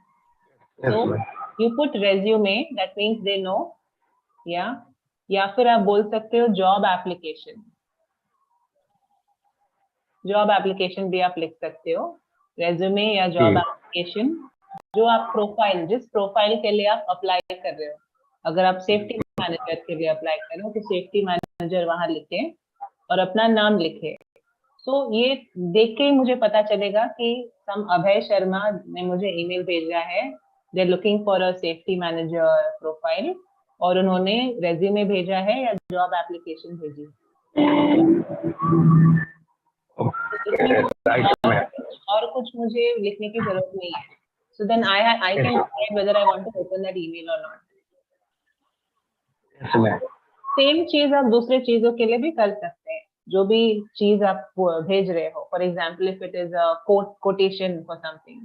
So you put resume, that means they know, yeah? या फिर आप बोल सकते हो job application, job application भी आप लिख सकते हो, रेज्यूमे या जॉब एप्लीकेशन, जो आप प्रोफाइल, जिस प्रोफाइल के लिए आप अप्लाई कर रहे हो। अगर आप सेफ्टी मैनेजर के लिए अप्लाई कर रहे हो तो सेफ्टी मैनेजर वहां लिखे और अपना नाम लिखे। तो ये देख के ही मुझे पता चलेगा कि सम अभय शर्मा ने मुझे ईमेल भेजा है, they are looking for a safety manager profile, और उन्होंने रेज्यूमे भेजा है या जॉब एप्लीकेशन भेजी और कुछ मुझे लिखने की जरूरत नहीं है। So then I can decide whether I want to open that email और नॉट। सेम चीज आप दूसरे चीजों के लिए भी कर सकते हैं, जो भी चीज आप भेज रहे हो। For example if it is a quotation for something,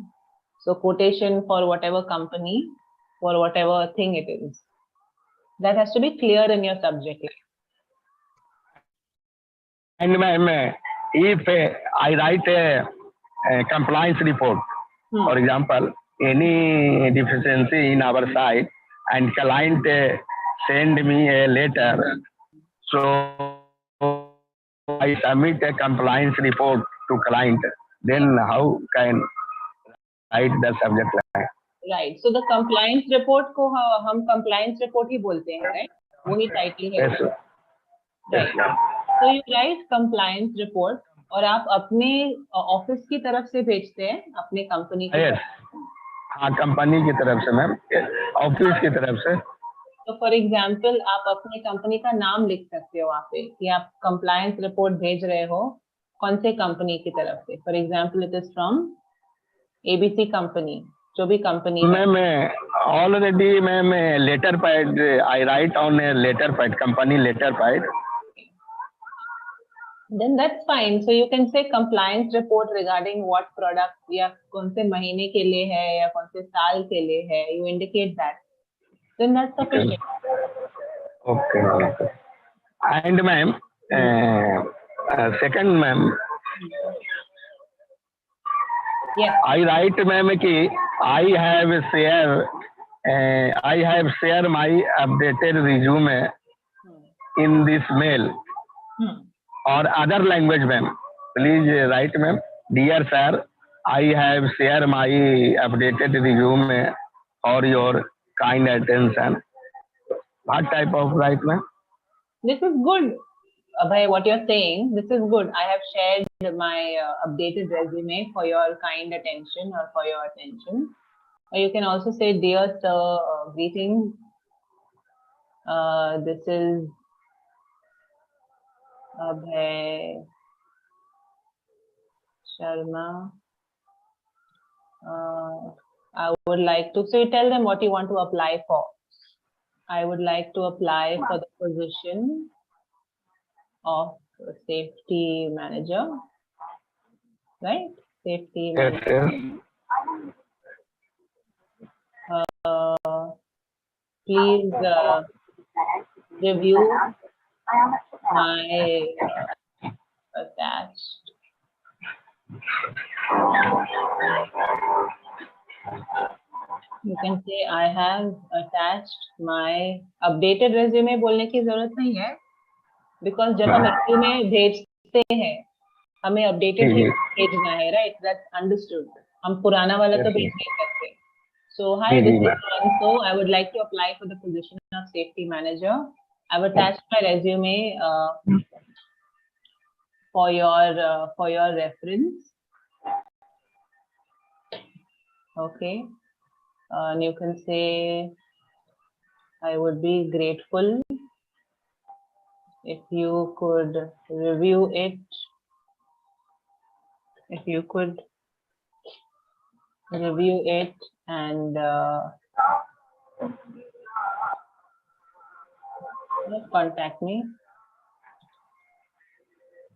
so quotation for whatever company, for whatever thing it is, that has to be clear in your subject line. And ma'am, if I write a compliance report, for example, any deficiency in our side, and client send me a letter, so I submit a compliance report to client, then how can write the subject line? Right, so the compliance report को हम compliance report ही बोलते हैं, right? वही title है। Yes, sir. Right, तो you right compliance report, और आप अपने ऑफिस की तरफ से भेजते हैं, अपने कंपनी की Yes. हाँ, कंपनी की तरफ से मैम, ऑफिस की तरफ से। तो फॉर एग्जाम्पल आप अपने कंपनी का नाम लिख सकते हो वहाँ पे कि आप कंप्लायंस रिपोर्ट भेज रहे हो कौन से कंपनी की तरफ से। For example it is from ABC company, जो भी कंपनी है। Ma'am already ma'am letter pad I write on a letter pad, company letter pad. Then that's fine. So you can say compliance report regarding what product, या कौन से महीने के लिए है या कौन से साल के लिए है, you indicate that. Then that's sufficient. Okay. And ma'am, second ma'am, Yes. I write ma'am कि I have share my updated resume in this mail or other language ma'am. Please write ma'am, dear sir, I have share my updated resume for your kind attention. What type of write ma'am? This is good. Abhay, what you're saying, this is good. I have shared my updated resume for your kind attention or for your attention. Or you can also say, dear sir, greetings. This is Abhay Sharma. I would like to, so you tell them what you want to apply for. I would like to apply for the position of safety manager, right? Safety manager. Please review my attached. You can say I have attached my updated resume बोलने की जरूरत नहीं है, because जब हम resume भेजते हैं हमें updated ही भेजना है, right? That's understood. हम पुराना वाला तो भेज नहीं सकते. So hi, this is so I would like to apply for the position of safety manager. I've attached my resume for your reference. Okay. And you can say, I would be grateful if you could review it. If you could review it and contact me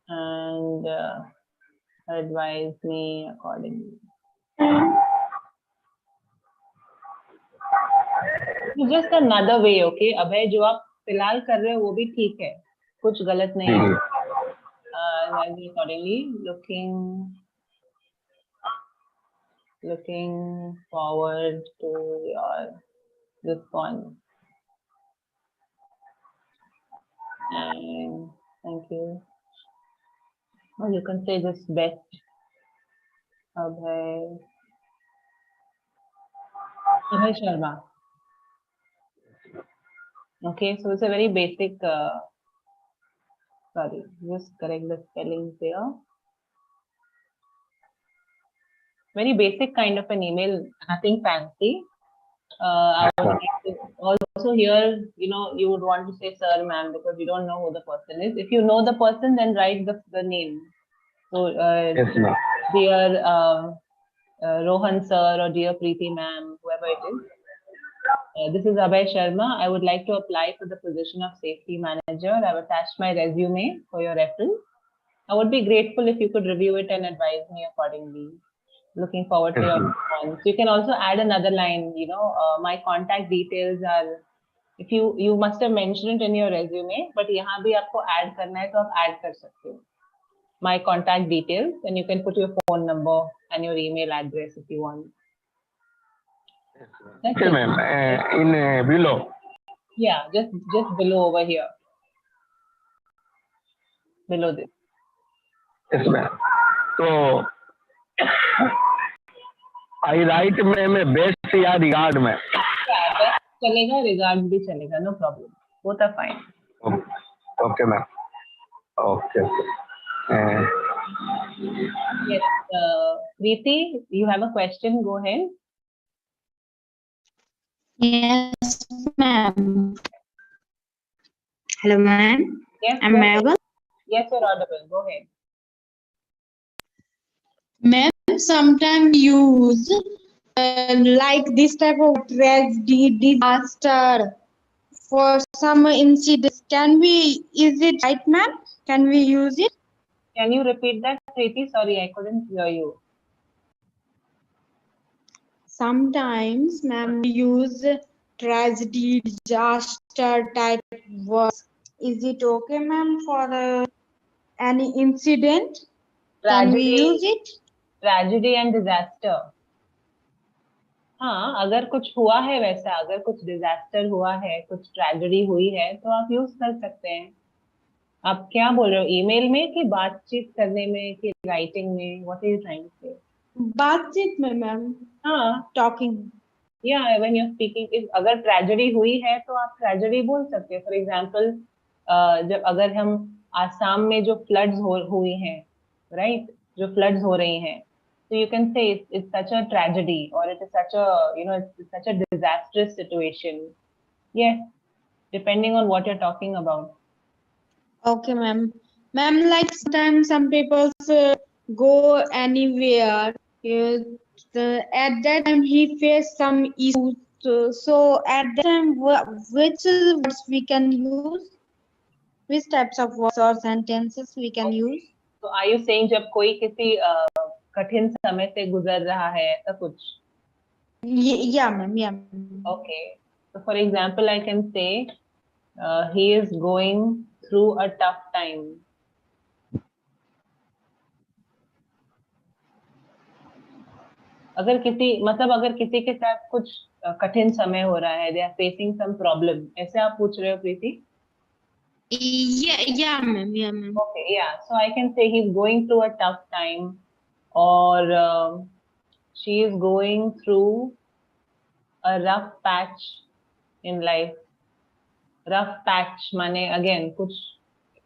and advise me accordingly. It's just another way, okay? अभय जो आप फिलहाल कर रहे हो वो भी ठीक है, कुछ गलत नहीं है. Advise me accordingly. Looking forward to your response. And thank you. Or you can say just best. Abhay Sharma. Okay, so it's a very basic, sorry, just correct the spellings here. Very basic kind of an email, nothing fancy. I would like to also here, you would want to say sir, ma'am, because you don't know who the person is. If you know the person, then write the name. So, Yes, ma'am. dear Rohan sir or dear Preeti ma'am, whoever it is. This is Abhay Sharma. I would like to apply for the position of safety manager. I've attached my resume for your reference. I would be grateful if you could review it and advise me accordingly. Looking forward to your response. You can also add another line, my contact details are, if you must have mentioned it in your resume, but यहाँ भी आपको add करना है तो आप add कर सकते हो. My contact details, and you can put your phone number and your email address if you want. That's Okay, it. ma'am. In below. Yeah, just below over here. Below this. Yes, ma'am. So I write में best या regard में. Yeah, best चलेगा, regard भी चलेगा, no problem. Both are fine. Okay, ma'am. Okay. Yes, Preeti, you have a question? Go ahead. Yes, ma'am. Hello, ma'am. Yes, I'm go ahead. audible. Yes, you're audible. Go ahead. Ma'am, sometimes use like this type of tragedy, disaster for some incidents. Is it right, ma'am? Can we use it? Can you repeat that, Preeti? Sorry, I couldn't hear you. Sometimes, ma'am, we use tragedy, disaster type words. Is it okay, ma'am, for any incident? Can we use it? Tragedy and disaster. हाँ, अगर कुछ हुआ है वैसा, अगर कुछ disaster हुआ है, कुछ ट्रेजेडी हुई है, तो आप यूज कर सकते हैं. आप क्या बोल रहे हो, ईमेल में कि बातचीत करने में कि राइटिंग में? What are you trying to say? बातचीत में, मैम. हाँ, टॉकिंग. या व्हेन यू आर स्पीकिंग, अगर ट्रेजेडी हुई है तो आप ट्रेजेडी बोल सकते हैं. फॉर एग्जांपल, जब अगर हम आसाम में जो फ्लड्स हुई हैं, राइट, जो फ्लड्स हो रही हैं, so you can say it's such a tragedy, or it is such a, it's such a disastrous situation. Yes, depending on what you're talking about. Okay, ma'am. Ma'am, like sometimes some people go anywhere. At that time he faced some issues. So at that time, which words we can use? Which types of words or sentences we can use? So are you saying जब कोई किसी कठिन समय से गुजर रहा है, ऐसा कुछ? Yeah, ma'am. Yeah, ma'am. Okay. So for example, I can say he is going through a tough time. अगर किसी के साथ कुछ कठिन समय हो रहा है, they are facing some problem, ऐसे आप पूछ रहे हो प्रीति? Yeah, ma'am. Yeah, ma'am. Okay, yeah. So I can say he's going through a tough time, or she is going through a rough patch in life. Rough patch माने again कुछ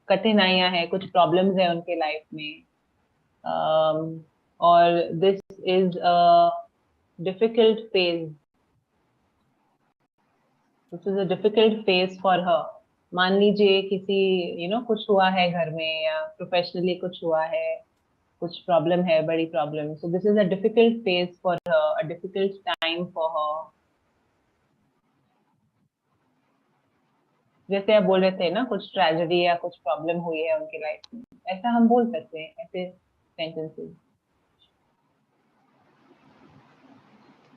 कठिनाइयां हैं, कुछ problems है उनके life में, or this is a difficult phase. This is a difficult phase for her. मान लीजिए किसी कुछ हुआ है घर में, या प्रोफेशनली कुछ हुआ है, कुछ प्रॉब्लम है, बड़ी problem. So this is a difficult phase for her, a difficult time for her. जैसे आप बोल रहे थे ना, कुछ ट्रेजेडी या कुछ प्रॉब्लम हुई है उनके लाइफ में, ऐसा हम बोल सकते हैं, ऐसे sentences.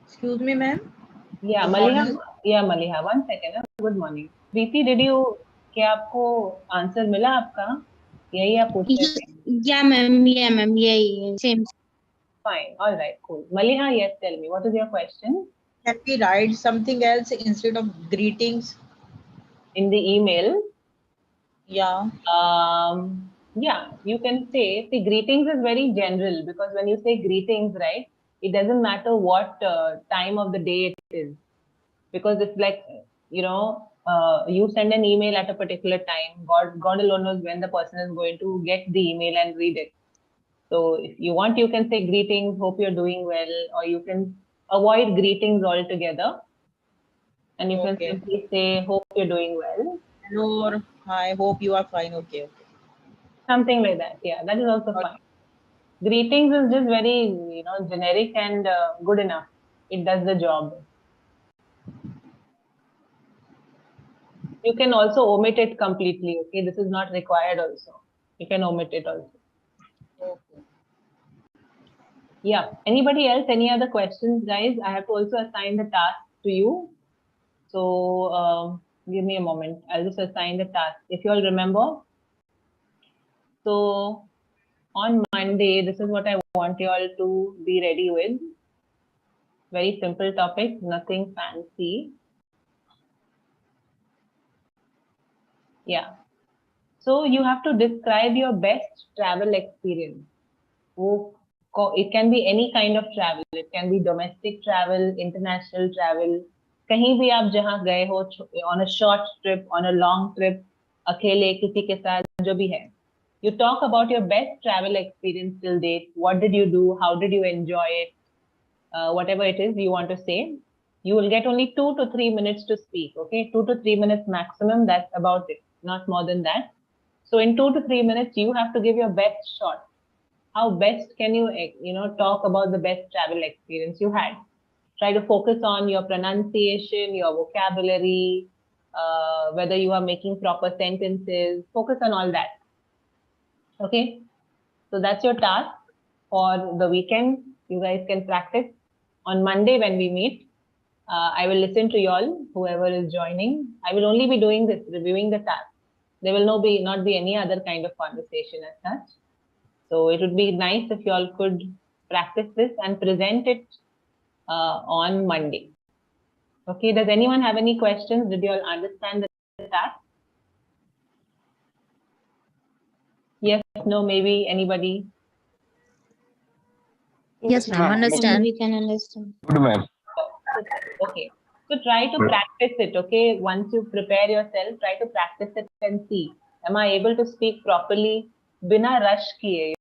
Excuse me, ma'am. Yeah, Maliha. Yeah, Maliha. 1 second. Good morning. Preeti, क्या आपको आंसर मिला आपका? यही आप पूछ रहे थे? Yeah, ma'am. Yeah, ma'am. Yeah, same. Fine. All right. Cool. Maliha, yes. Tell me, what is your question? Can we write something else instead of greetings? In the email? Yeah. Yeah, you can say, see, greetings is very general because when you say greetings, right, it doesn't matter what time of the day it is. Because it's like, you send an email at a particular time. God alone knows when the person is going to get the email and read it. So if you want, you can say greetings, hope you're doing well, or you can avoid greetings altogether. And you can Okay. simply say, hope you're doing well. Hello. I hope you are fine. Okay. Okay. Something like that. Yeah, that is also fine. Greetings is just very, generic and good enough. It does the job. You can also omit it completely. Okay, this is not required also. You can omit it also. Okay. Yeah. Anybody else? Any other questions, guys? I have to also assign the task to you. So give me a moment. I'll just assign the task. If you all remember. So on Monday, this is what I want you all to be ready with. Very simple topic, nothing fancy. Yeah. So you have to describe your best travel experience. It can be any kind of travel. It can be domestic travel, international travel. कहीं भी आप जहाँ गए हो, on a short trip, on a long trip, अकेले किसी के साथ जो भी है. You talk about your best travel experience till date. What did you do? How did you enjoy it? Whatever it is you want to say. You will get only 2 to 3 minutes to speak. Okay, 2 to 3 minutes maximum. That's about it. Not more than that. So in 2 to 3 minutes, you have to give your best shot. How best can you, talk about the best travel experience you had? Try to focus on your pronunciation, your vocabulary, whether you are making proper sentences. Focus on all that. Okay, so that's your task for the weekend. You guys can practice. On Monday when we meet, I will listen to you all, whoever is joining. I will only be doing this, reviewing the task. There will not be any other kind of conversation as such. So it would be nice if you all could practice this and present it on Monday. Okay, does anyone have any questions? Did you all understand the task? Yes, no, maybe anybody? Yes, ma'am. Understand. We can understand. Good, ma'am. Okay, so try to practice it. Okay, once you prepare yourself, try to practice it and see. Am I able to speak properly? Bina rush kiye.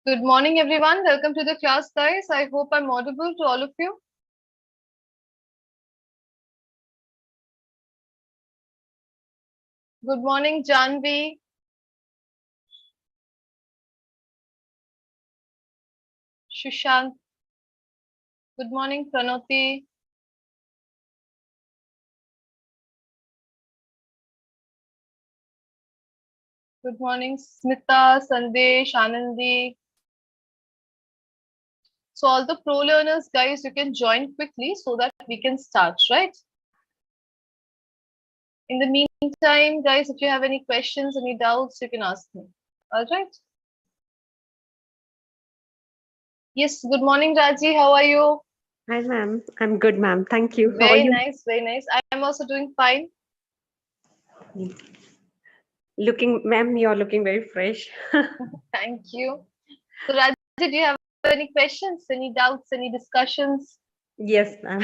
Good morning, everyone. Welcome to the class, guys. I hope I'm audible to all of you. Good morning, Janvi. Shushant. Good morning, Pranoti. Good morning, Smita, Sandesh, Anandi. So all the pro learners, guys, you can join quickly so that we can start, right? In the meantime, guys, if you have any questions, any doubts, you can ask me. All right. Yes, good morning, Raji. How are you? Hi, ma'am. I'm good, ma'am. Thank you. How are Very you? nice, very nice. I'm also doing fine. Ma'am, you're looking very fresh. Thank you. So, Raji, do you have any questions, any doubts, any discussions? Yes, ma'am.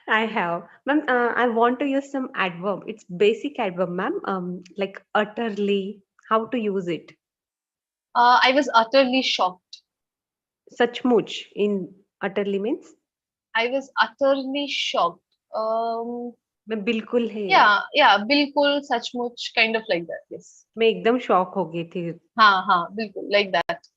I have. Ma'am, I want to use some adverb. It's basic adverb, ma'am. Like utterly, how to use it. I was utterly shocked. Sachmuch in utterly means? I was utterly shocked. मैं बिल्कुल है Yeah, बिल्कुल सचमुच, kind of like that. Yes. मैं एकदम shock हो गई थी. हाँ, बिल्कुल like that.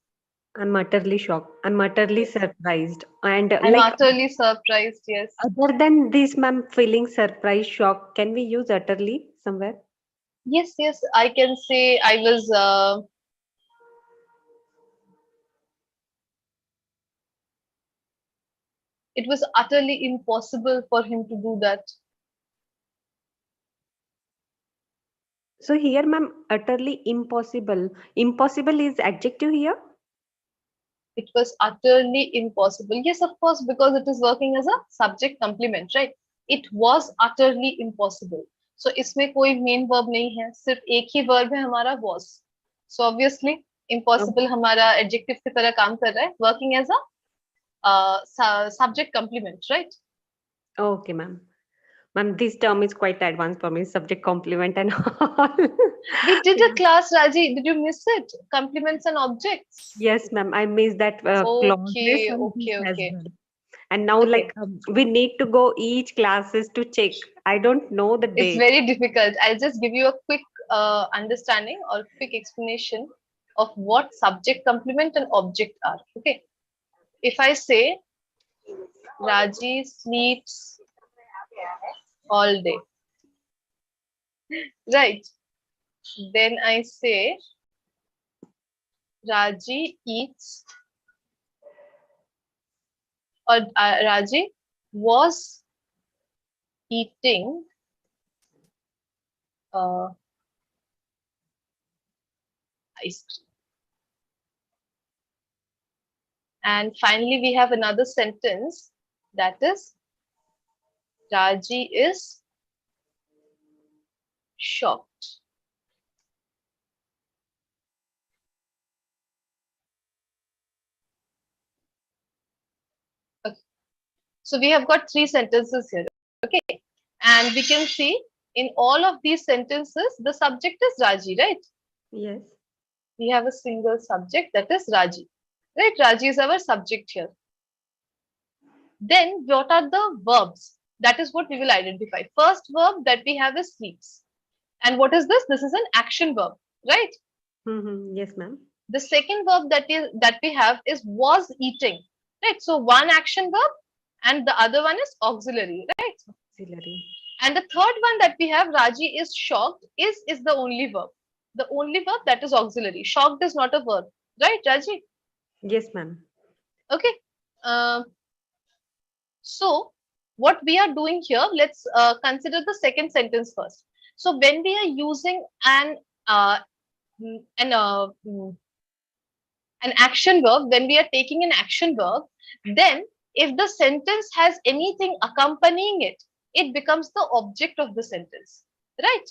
I'm utterly shocked. I'm utterly surprised. And I'm utterly surprised. Yes. Other than this, ma'am, feeling surprise, shock, can we use utterly somewhere? Yes. I can say I was. It was utterly impossible for him to do that. So here, ma'am, utterly impossible. Impossible is adjective here? It was utterly impossible. Yes, of course, because it is working as a subject complement, right? It was utterly impossible. So इसमें कोई main verb नहीं है, सिर्फ एक ही verb है हमारा was. So obviously impossible हमारा adjective की तरह काम कर रहा है, working as a subject complement, right? Okay, ma'am. Ma'am, this term is quite advanced for me, subject complement and all. We did a class, Raji. Did you miss it? Complements and objects. Yes, ma'am. I missed that clauses Okay, and this okay, as okay. well. And now, Okay. like, we need to go each classes to check. I don't know the It's date. very difficult. I'll just give you a quick understanding or quick explanation of what subject, complement, and object are. Okay. If I say Raji sleeps all day, right? Then I say Raji eats, or Raji was eating ice cream. And finally, we have another sentence that is Raji is shocked. Okay. So we have got 3 sentences here. Okay. And we can see in all of these sentences, the subject is Raji, right? Yes. We have a single subject that is Raji. Right? Raji is our subject here. Then what are the verbs? That is what we will identify. First verb that we have is sleeps. And what is this? This is an action verb, right? Yes, ma'am. The second verb that we have is was eating, right? So one action verb and the other one is auxiliary, right? Auxiliary. And the third one that we have, Raji is shocked, is the only verb. The only verb that is auxiliary. Shocked is not a verb, right, Raji? Yes, ma'am. Okay. So what we are doing here, let's consider the second sentence first. So when we are using an action verb, when we are taking an action verb, then if the sentence has anything accompanying it, it becomes the object of the sentence, right?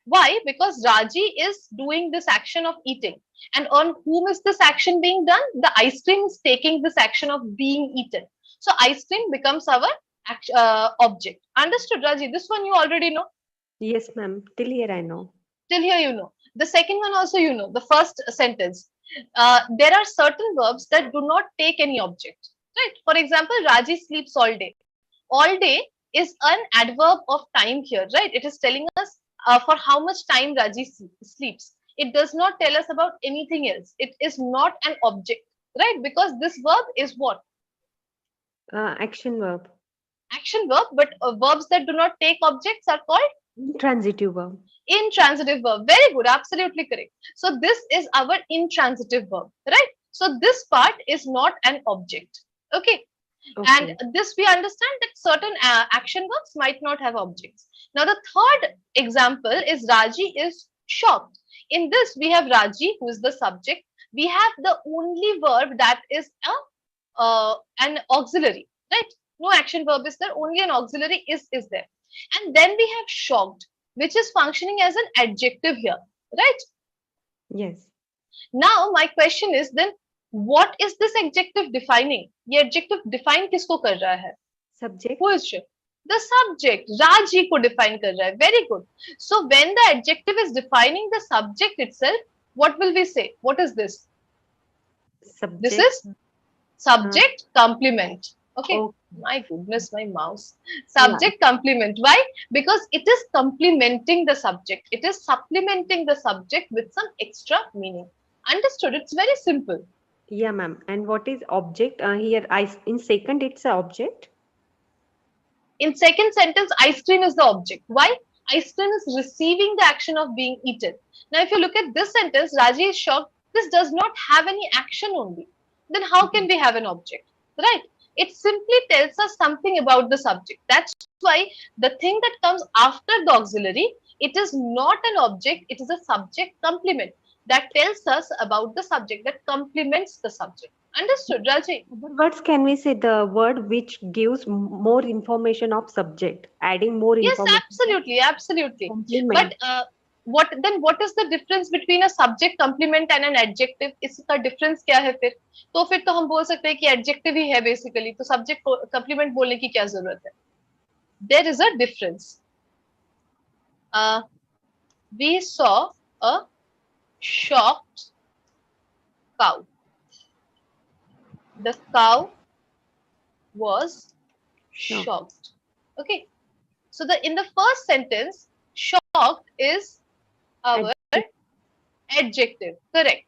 Why? Because Raji is doing this action of eating. And on whom is this action being done? The ice cream is taking this action of being eaten. So ice cream becomes our object. Understood, Raji? This one you already know? Yes, ma'am. Till here I know. Till here you know. The second one also you know. The first sentence. There are certain verbs that do not take any object. Right? For example, Raji sleeps all day. All day is an adverb of time here, right? It is telling us for how much time Raji sleeps. It does not tell us about anything else. It is not an object, right? Because this verb is what? Action verb. Action verb, but verbs that do not take objects are called? Intransitive verb. Intransitive verb. Very good. Absolutely correct. So this is our intransitive verb, right? So this part is not an object. Okay. And this we understand that certain action verbs might not have objects. Now the third example is Raji is shocked. In this we have Raji, who is the subject. We have the only verb that is an auxiliary, right? No action verb is there, only an auxiliary is there. And then we have shocked, which is functioning as an adjective here, right? Yes. Now my question is then, what is this adjective defining? ये adjective define किसको कर रहा है? Subject. Who is she? The subject. Raji को define कर रहा है. Very good. So when the adjective is defining the subject itself, what will we say? What is this? Subject. This is subject complement. Okay. My goodness, my mouse. Subject complement. Why? Because it is complementing the subject. It is supplementing the subject with some extra meaning. Understood? It's very simple. Yeah, ma'am. And what is object? Here, in second, it's an object. In second sentence, ice cream is the object. Why? Ice cream is receiving the action of being eaten. Now, if you look at this sentence, Raji is shocked. This does not have any action only. Then how can we have an object? Right? It simply tells us something about the subject. That's why the thing that comes after the auxiliary, it is not an object, it is a subject complement that tells us about the subject, that complements the subject. Understood, Raji? Other words, can we say the word which gives more information of subject, adding more Yes, information? absolutely, absolutely. Complement. But what is the difference between a subject complement and an adjective? इसका difference क्या है फिर? तो फिर तो हम बोल सकते हैं कि adjective ही है basically. तो subject complement बोलने की क्या जरूरत है? There is a difference. We saw a shocked cow. The cow was shocked. Okay. So in the first sentence, shocked is our adjective. Correct.